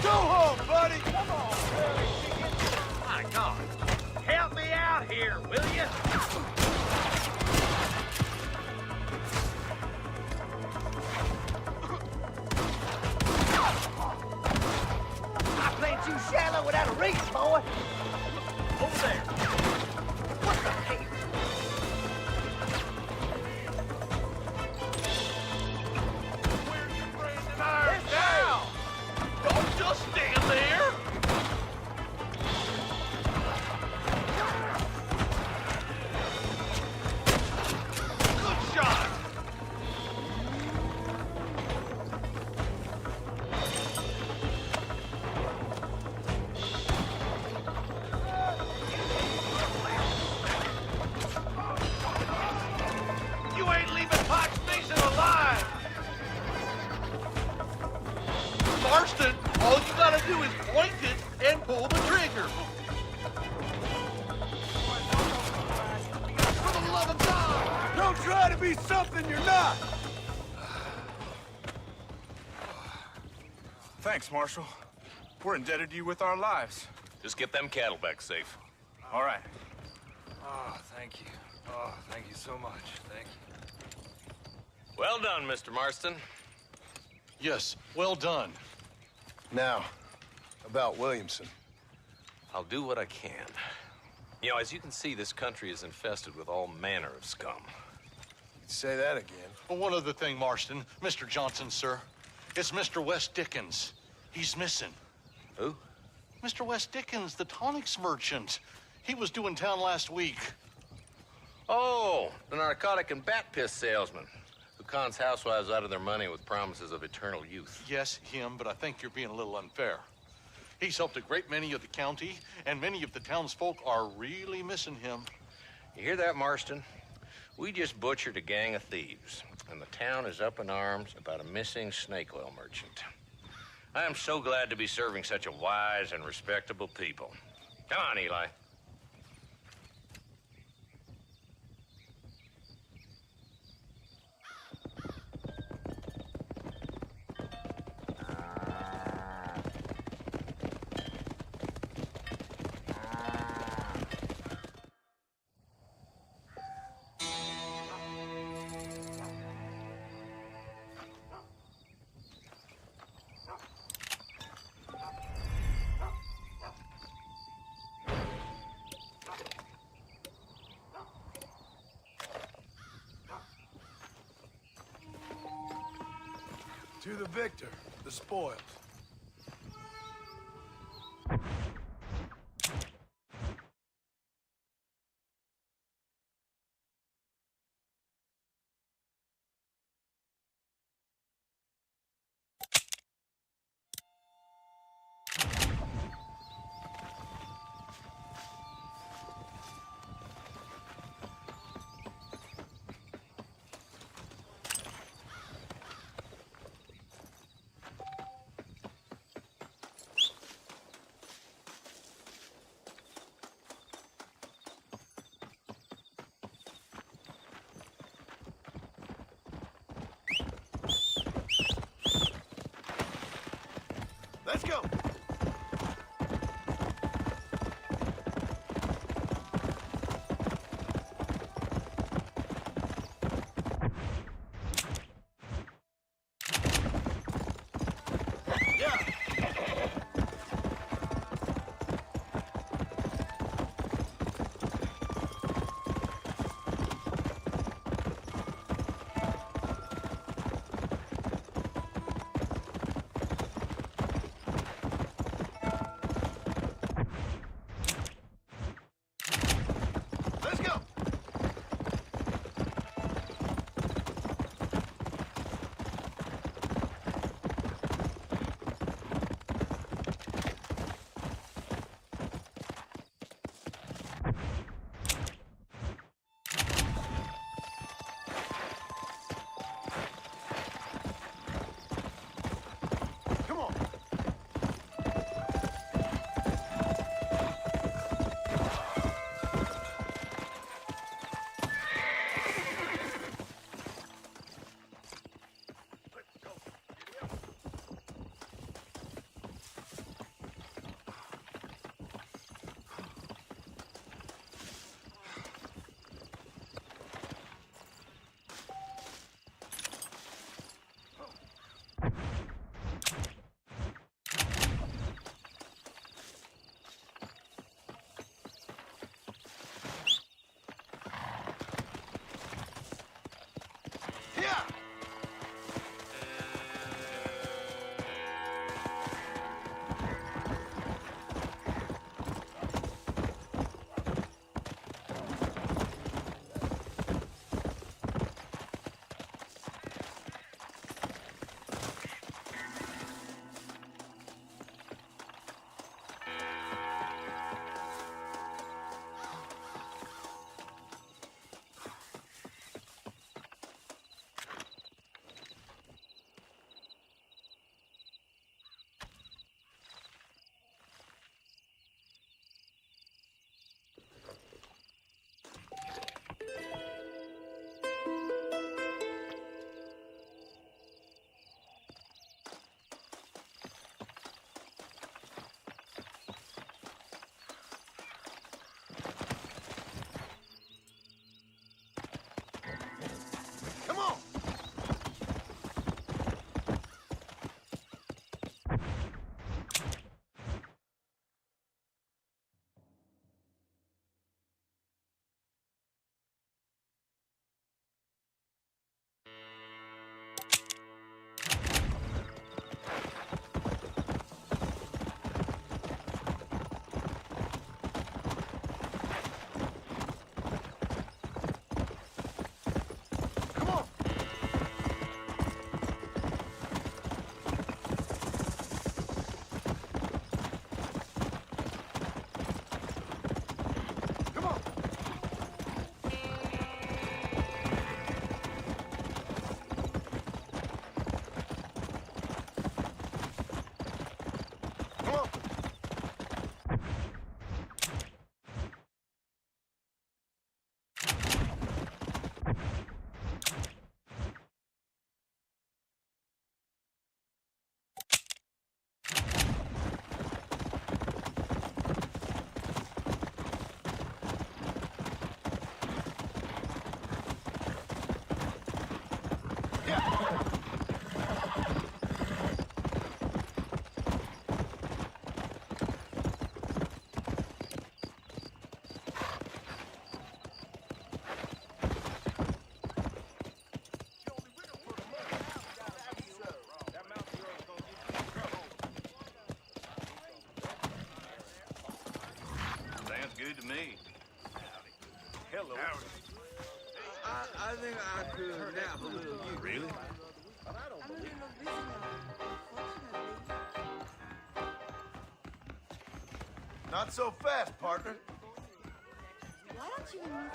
Go home, buddy! Come on, Barry Chicken! My God. Help me out here, will you? I played too shallow without a reach, boy. Over there. What the hell? Where's your branding iron now? Don't just stand there! Good shot! You ain't leaving Pike Station alive! Marston, all you gotta do is point it and pull the trigger. For the love of God! Don't try to be something you're not! Thanks, Marshal. We're indebted to you with our lives. Just get them cattle back safe. All right. Oh, thank you. Oh, thank you so much. Thank you. Well done, Mr. Marston. Yes, well done. Now, about Williamson. I'll do what I can. You know, as you can see, this country is infested with all manner of scum. Say that again. Well, one other thing, Marston. Mr. Johnson, sir. It's Mr. West Dickens. He's missing. Who? Mr. West Dickens, the tonics merchant. He was due in town last week. Oh, the narcotic and bat piss salesman who cons housewives out of their money with promises of eternal youth. Yes, him, but I think you're being a little unfair. He's helped a great many of the county, and many of the townsfolk are really missing him. You hear that, Marston? We just butchered a gang of thieves, and the town is up in arms about a missing snake oil merchant. I am so glad to be serving such a wise and respectable people. Come on, Eli. To the victor, the spoils. Hello. I think I could nap a little. Really? I'm a little busy now, unfortunately. Not so fast, partner. Why don't you move?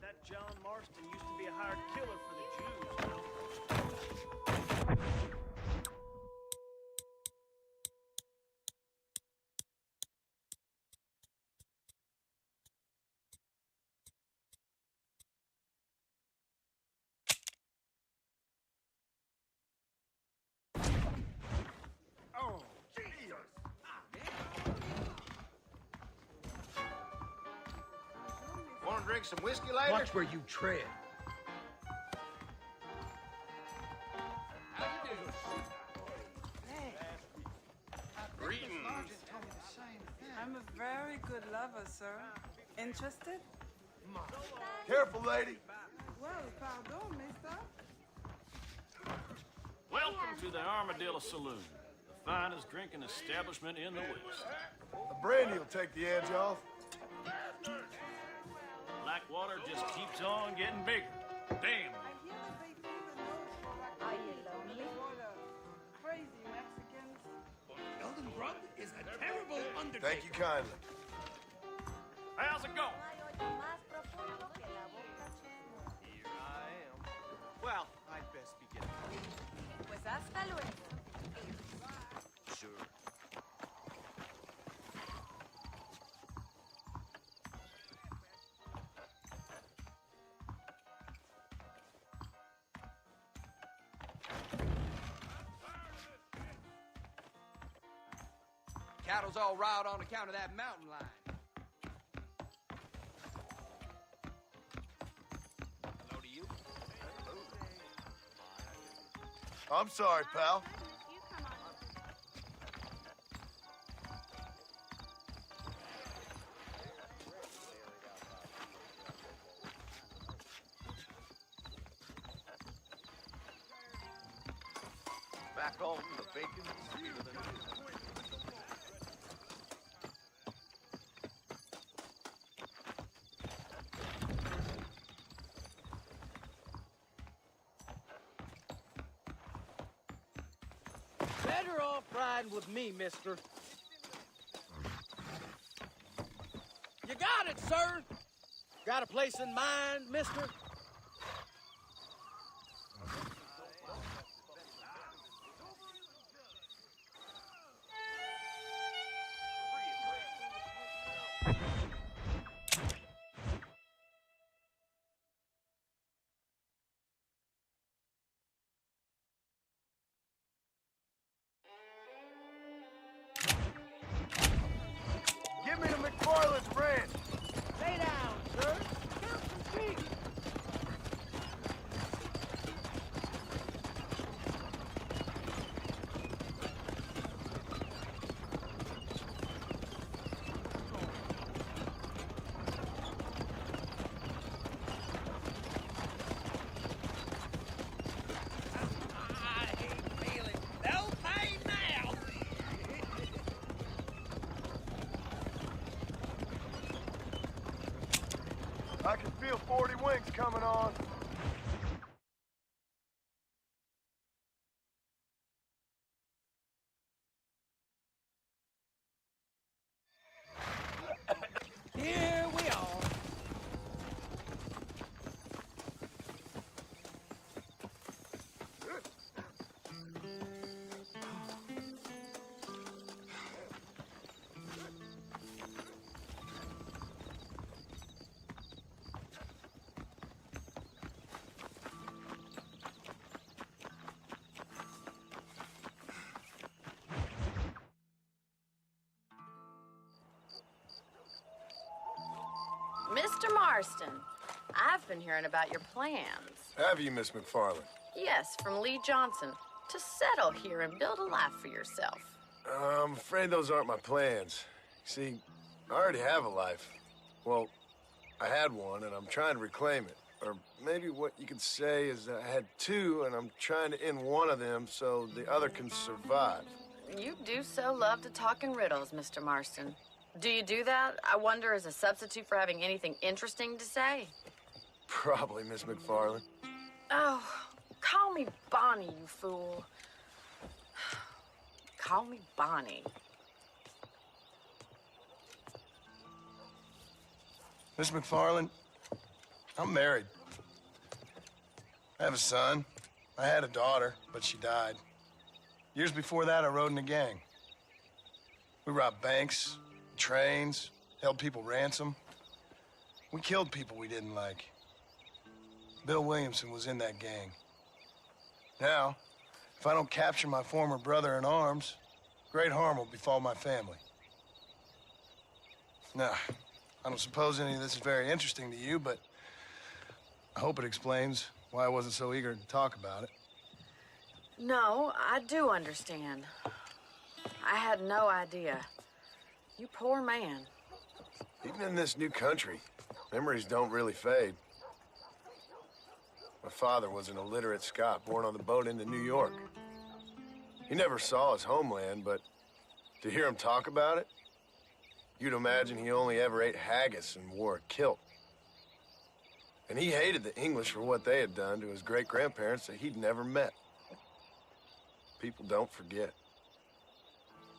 That John Marston used to be a hired killer for the Jews. Oh, Jesus! Want to drink some whiskey later? Watch where you tread. Greetings. I'm a very good lover, sir. Interested? Careful, lady. Well, pardon, mister. Welcome to the Armadillo Saloon, the finest drinking establishment in the West. The brandy will take the edge off. Blackwater just keeps on getting bigger. Damn. Are you lonely? Crazy Mexicans. Elden Grub is a terrible undertaker. Thank you kindly. How's it going? Here I am. Well, I'd best be getting Pues hasta luego. sure. Cattle's all riled on account of that mountain lion. Hello to you. I'm sorry, pal. Back home, the bacon's sweeter than it is. Better off riding with me, mister. You got it, sir. Got a place in mind, mister? Give me the McFarland's ranch. Lay down, sir. Count some sheep. I ain't feeling no pain now. I can feel 40 winks coming on. Here we are. Mr. Marston, I've been hearing about your plans. Have you, Miss McFarland? Yes, from Lee Johnson, to settle here and build a life for yourself. I'm afraid those aren't my plans. See, I already have a life. Well, I had one, and I'm trying to reclaim it. Or maybe what you could say is that I had two, and I'm trying to end one of them so the other can survive. You do so love to talk in riddles, Mr. Marston. Do you do that, I wonder, as a substitute for having anything interesting to say? Probably, Miss McFarland. Oh, call me Bonnie, you fool. Call me Bonnie. Miss McFarland, I'm married. I have a son. I had a daughter, but she died. Years before that, I rode in a gang. We robbed banks, trains, held people ransom. We killed people we didn't like. Bill Williamson was in that gang. Now, if I don't capture my former brother in arms, great harm will befall my family. Now, I don't suppose any of this is very interesting to you, but I hope it explains why I wasn't so eager to talk about it. No, I do understand. I had no idea. You poor man. Even in this new country, memories don't really fade. My father was an illiterate Scot born on the boat into New York. He never saw his homeland, but to hear him talk about it, you'd imagine he only ever ate haggis and wore a kilt. And he hated the English for what they had done to his great-grandparents that he'd never met. People don't forget.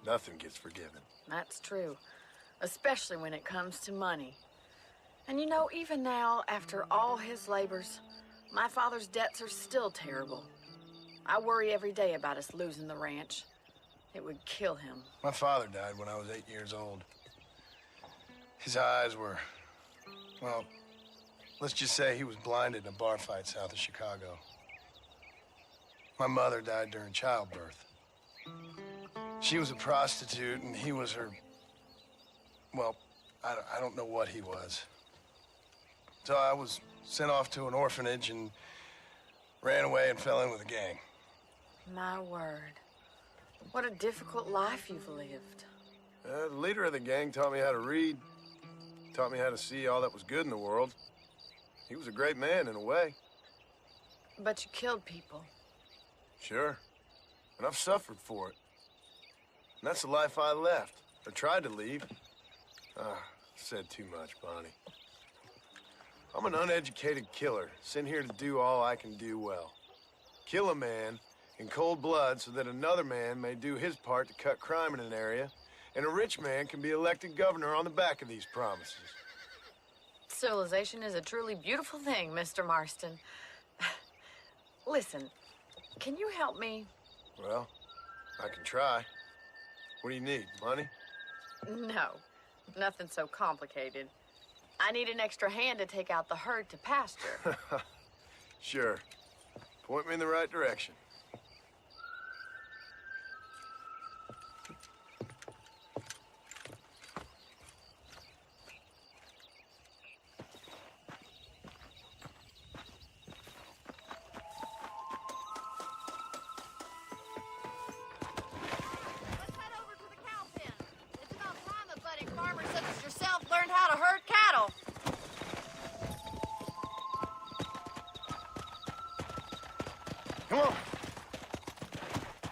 Nothing gets forgiven. That's true, especially when it comes to money. And you know, even now, after all his labors, my father's debts are still terrible. I worry every day about us losing the ranch. It would kill him. My father died when I was 8 years old. His eyes were, well, let's just say he was blinded in a bar fight south of Chicago. My mother died during childbirth. She was a prostitute, and he was her, well, I don't know what he was. So I was sent off to an orphanage and ran away and fell in with a gang. My word. What a difficult life you've lived. The leader of the gang taught me how to read, taught me how to see all that was good in the world. He was a great man in a way. But you killed people. Sure. And I've suffered for it. And that's the life I left, or tried to leave. Said too much, Bonnie. I'm an uneducated killer, sent here to do all I can do well. Kill a man in cold blood so that another man may do his part to cut crime in an area, and a rich man can be elected governor on the back of these promises. Civilization is a truly beautiful thing, Mr. Marston. Listen, can you help me? Well, I can try. What do you need, money? No, nothing so complicated. I need an extra hand to take out the herd to pasture. Sure. Point me in the right direction. Farmers such as yourself learned how to herd cattle. Come on.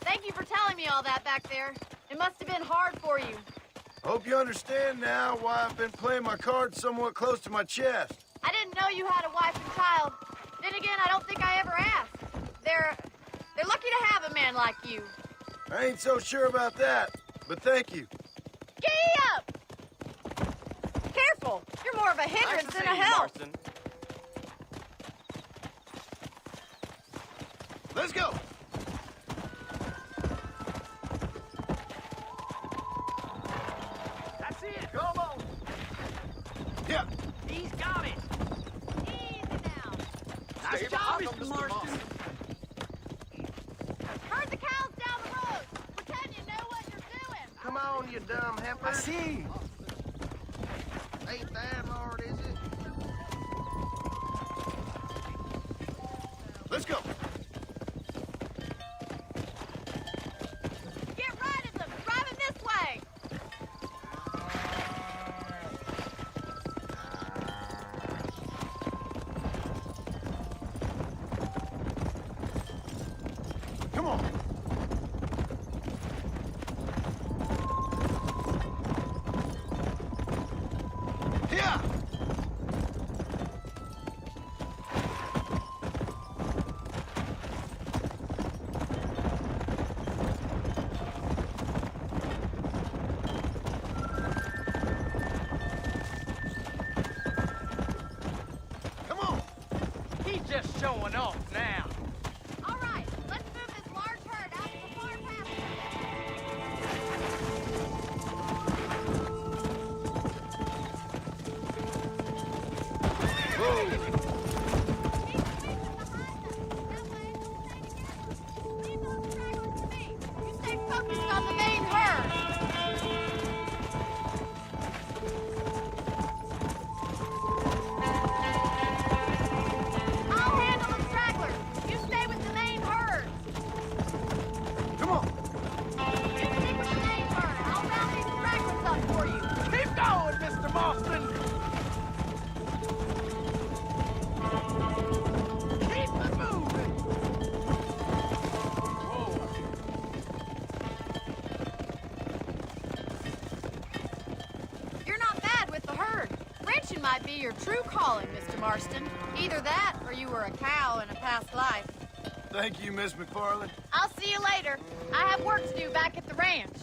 Thank you for telling me all that back there. It must have been hard for you. I hope you understand now why I've been playing my cards somewhat close to my chest. I didn't know you had a wife and child. Then again, I don't think I ever asked. They're lucky to have a man like you. I ain't so sure about that, but thank you. Giddy up! Careful! You're more of a hindrance than a help. Let's go! That's it. Come on. Yeah. He's got it. Easy now. Nice job, Mr. Marston. Herd the cows down the road. Pretend you know what you're doing. Come on, you dumb heifer. I see. Ain't that hard, is it? Let's go. Get right at them! Drive them this way! Come on. Here. Come on. He's just showing off now. All right, let's move this large herd out to the far pasture. You stay focused on the main herd. I'll handle the stragglers. You stay with the main herd. Come on. You stick with the main herd. I'll round these stragglers up for you. Keep going, Mr. Marston. Keep it moving. You're not bad with the herd. Ranching might be your true calling, Mr. Marston. Either that, or you were a cow in a past life. Thank you, Miss McFarland. I'll see you later. I have work to do back at the ranch.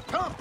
Come.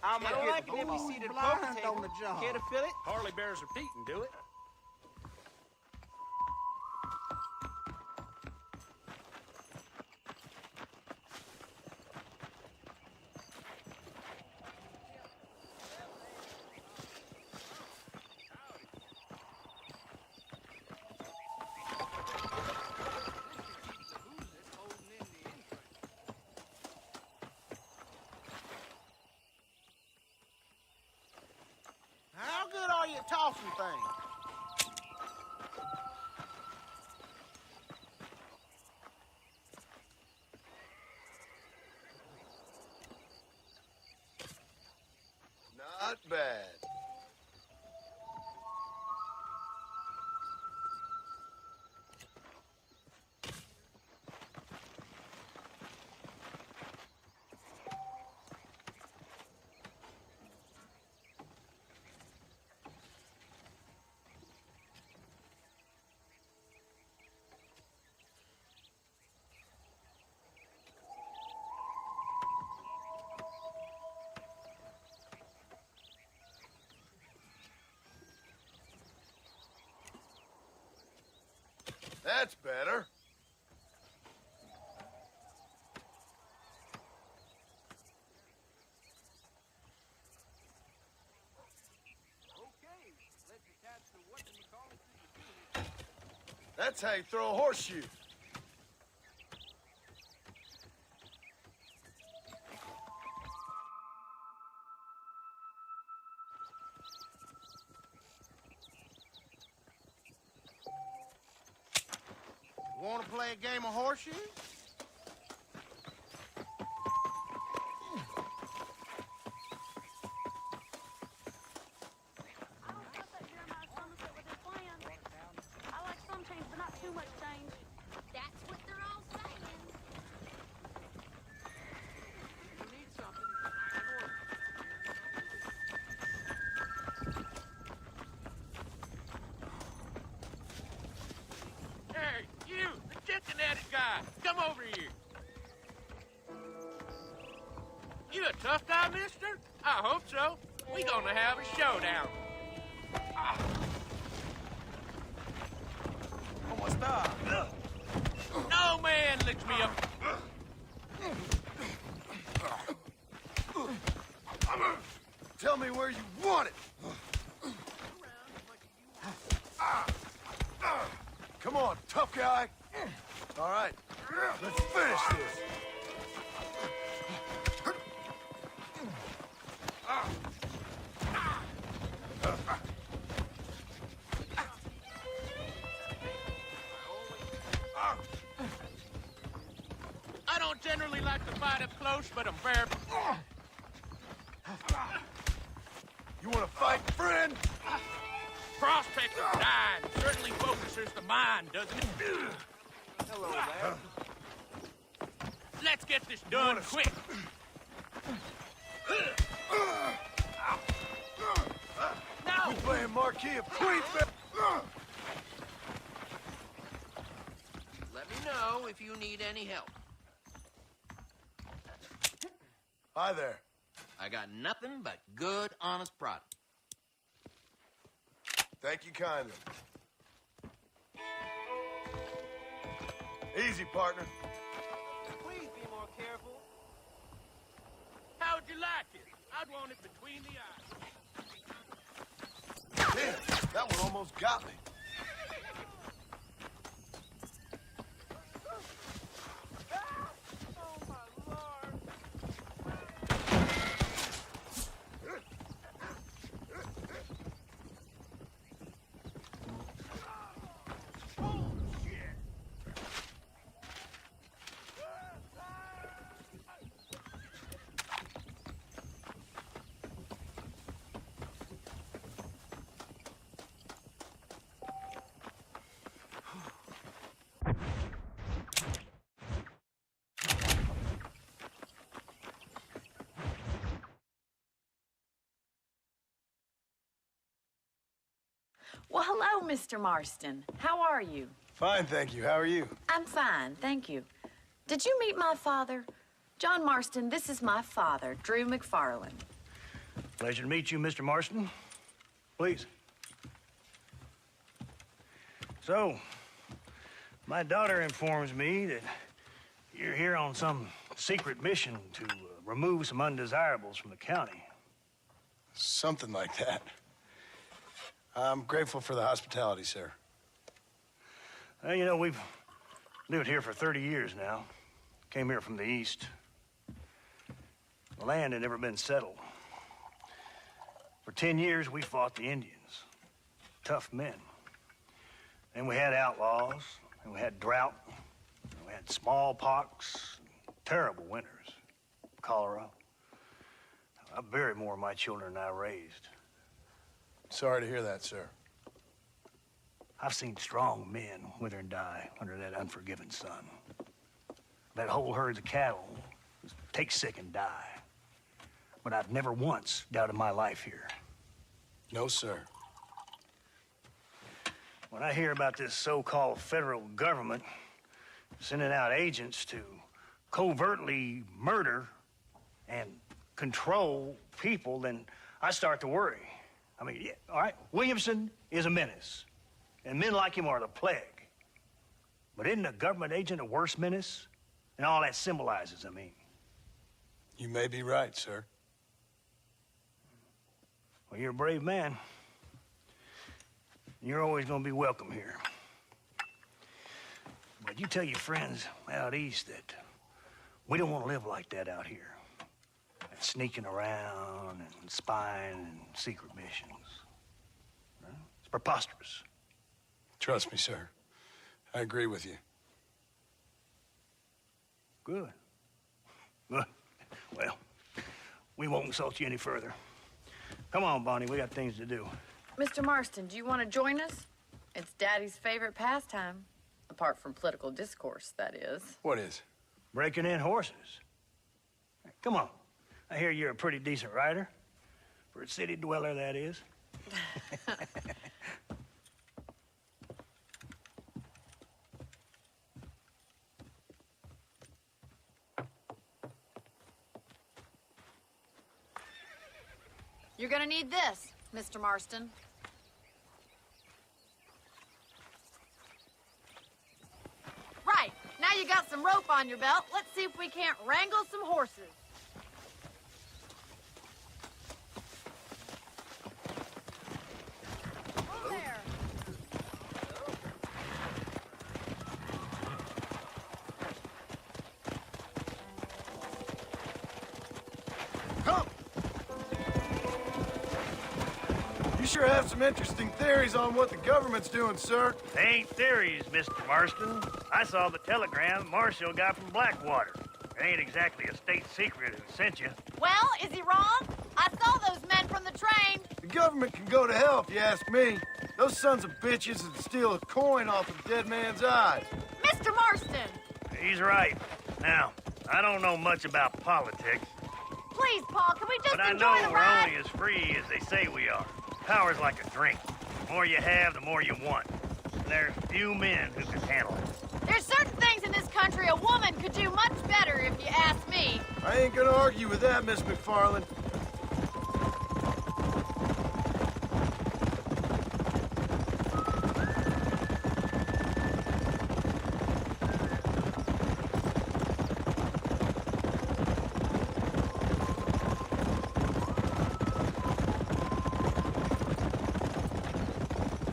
I'm I like an empty-seated poker table. On the job. Care to fill it? Harley Bears are Pete do it. How good are you at tossing things? Not bad. That's better. That's how you throw a horseshoe. Want to play a game of horseshoe? over here. You a tough guy, mister? I hope so. We gonna have a showdown. ¿Cómo está? No man licks me up. Tell me where you want it. Come on, tough guy. All right, let's finish this. I don't generally like to fight up close, but I'm fair. You want to fight, friend? Prospect of dying certainly focuses the mind, doesn't it? Hello, man. Let's get this done quick. No! You playing Marquis of Queens, man? Let me know if you need any help. Hi there. I got nothing but good, honest product. Thank you kindly. Easy, partner. Please be more careful. How'd you like it? I'd want it between the eyes. Damn, that one almost got me. Well, hello, Mr. Marston. How are you? Fine, thank you. How are you? I'm fine, thank you. Did you meet my father? John Marston, this is my father, Drew McFarland. Pleasure to meet you, Mr. Marston. Please. So, my daughter informs me that you're here on some secret mission to remove some undesirables from the county. Something like that. I'm grateful for the hospitality, sir. Well, you know, we've lived here for 30 years now. Came here from the east. The land had never been settled. For 10 years, we fought the Indians. Tough men. Then we had outlaws, and we had drought, and we had smallpox, terrible winters, cholera. I buried more of my children than I raised. Sorry to hear that, sir. I've seen strong men wither and die under that unforgiving sun. That whole herds of cattle take sick and die. But I've never once doubted my life here. No, sir. When I hear about this so-called federal government sending out agents to covertly murder and control people, then I start to worry. I mean, yeah, all right, Williamson is a menace, and men like him are the plague. But isn't a government agent a worse menace? And all that symbolizes, I mean. You may be right, sir. Well, you're a brave man. You're always gonna be welcome here. But you tell your friends out east that we don't want to live like that out here. Like sneaking around and spying and secret missions. Right? It's preposterous. Trust me, sir. I agree with you. Good. Good. Well, we won't insult you any further. Come on, Bonnie, we got things to do. Mr. Marston, do you want to join us? It's Daddy's favorite pastime. Apart from political discourse, that is. What is? Breaking in horses. Come on. I hear you're a pretty decent rider. For a city dweller, that is. You're gonna need this, Mr. Marston. Right, now you got some rope on your belt. Let's see if we can't wrangle some horses. Whoa there. Come! You sure have some interesting theories on what the government's doing, sir. They ain't theories, Mr. Marston. I saw the telegram Marshall got from Blackwater. It ain't exactly a state secret who sent you. Well, is he wrong? I saw those men from the train. The government can go to hell if you ask me. Those sons of bitches would steal a coin off a dead man's eyes. Mr. Marston! He's right. Now, I don't know much about politics, Please, Paul, can we just but I enjoy know the we're ride? only as free as they say we are. Power's like a drink. The more you have, the more you want. And there's few men who can handle it. There's certain things in this country a woman could do much better, if you ask me. I ain't gonna argue with that, Miss McFarland.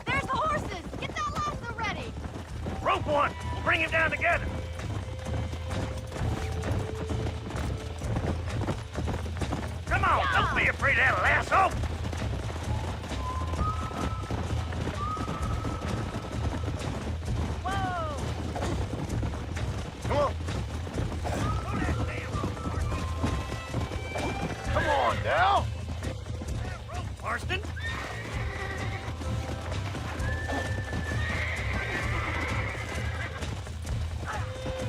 There's the horses! Get that lasso ready! Rope one! We'll bring him down together. Come on, don't be afraid of that lasso. Whoa! Come on. Come on now. Marston?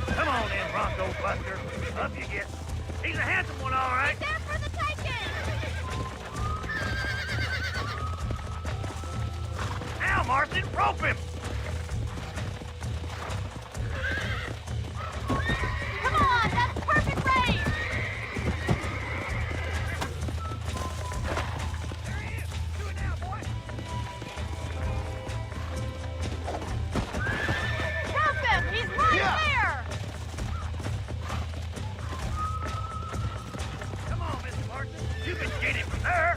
Come on then, Bronco Buster. Up you get. He's a handsome one, all right. There for the taking! Now, Marston, rope him. Come on, that's perfect range! Do it now, boy. Rope him! He's right there! Come on, Mr. Marston. You can get him from there.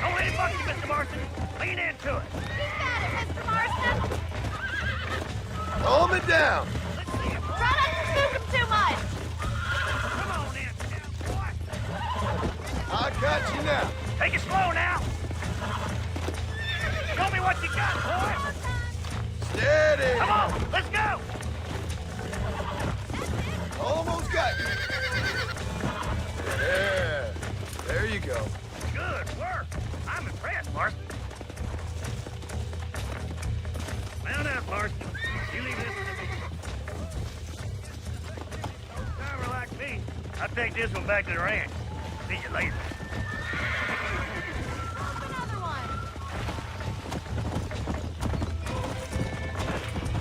Don't let him buck you, Mr. Marston. Lean into it. You got it, Mr. Marston! Calm it down. Try not to spook him too much! Come on in, boy. I got you now. Take it slow now. Show me what you got, boy. Steady. Come on, let's go. Almost got you. Yeah. There you go. Good work. I'm impressed, Marston. Mount up, Marston. You leave this to me. Driver like me, I'll take this one back to the ranch. See you later. Another one!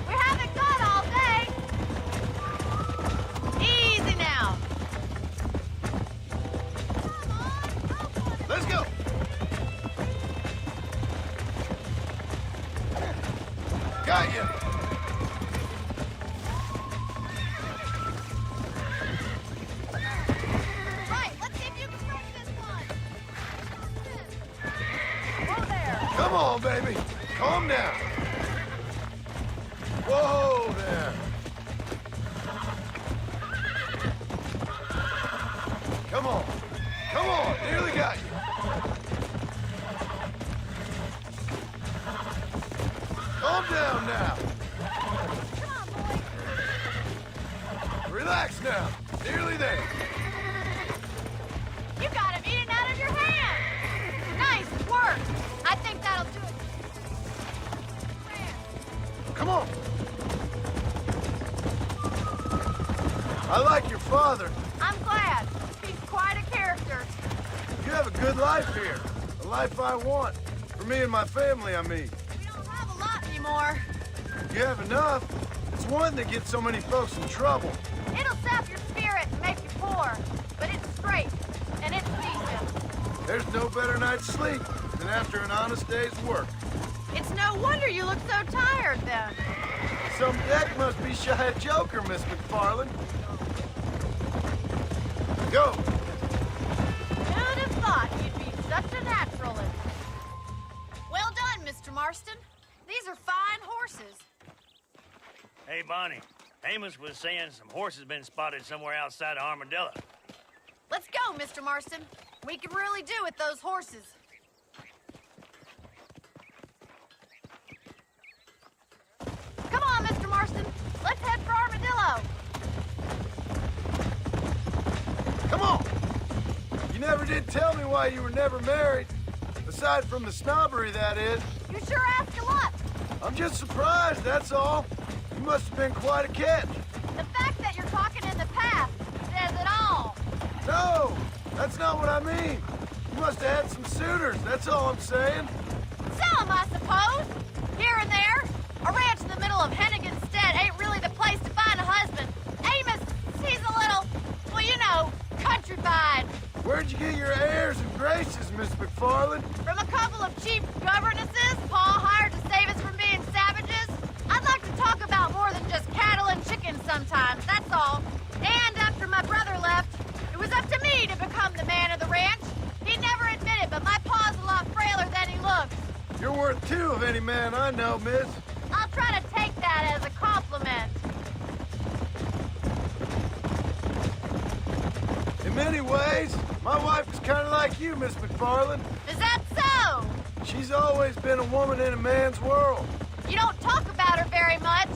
We haven't got all day! Easy now! Let's go. Got you. Right, let's see if you can rope this one! Whoa there! Come on, baby. Calm down. Whoa there. Come on. Come on. Nearly got you. Calm down now. Come on, boy! Relax now. Nearly there. You got him eating out of your hand! Nice work! I think that'll do it. Come on. I like your father. I I'm glad. He's quite a character. You have a good life here. The life I want. For me and my family, I mean. We don't have a lot anymore. You have enough. It's one that gets so many folks in trouble. It'll sap your spirit and make you poor. But it's straight, and it's decent. There's no better night's sleep than after an honest day's work. It's no wonder you look so tired, then. Some deck must be shy of Joker, Miss McFarland. Go! Who'd have thought you'd be such a naturalist? Well done, Mr. Marston. These are fine horses. Hey, Bonnie. Amos was saying some horses been spotted somewhere outside of Armadillo. Let's go, Mr. Marston. We can really do with those horses. Come on, Mr. Marston. Let's head for Armadillo. Come on! You never did tell me why you were never married. Aside from the snobbery, that is. You sure ask a lot. I'm just surprised, that's all. You must have been quite a catch. The fact that you're talking in the past says it all. No, that's not what I mean. You must have had some suitors, that's all I'm saying. Some, I suppose. Here and there. A ranch in the middle of Hennigan's Stead ain't really the place to find a husband. Amos, he's a little, well, you know, countrified. Where'd you get your airs and graces, Miss McFarland? From a couple of cheap governesses Paul hired to save us from being savages. I'd like to talk about more than just cattle and chickens sometimes, that's all. And after my brother left, it was up to me to become the man of the ranch. He never admitted, but my pa's a lot frailer than he looks. You're worth two of any man I know, miss. I'll try to take that as a compliment. In many ways, my wife is kind of like you, Miss McFarland. Is that so? She's always been a woman in a man's world. You don't talk about her very much.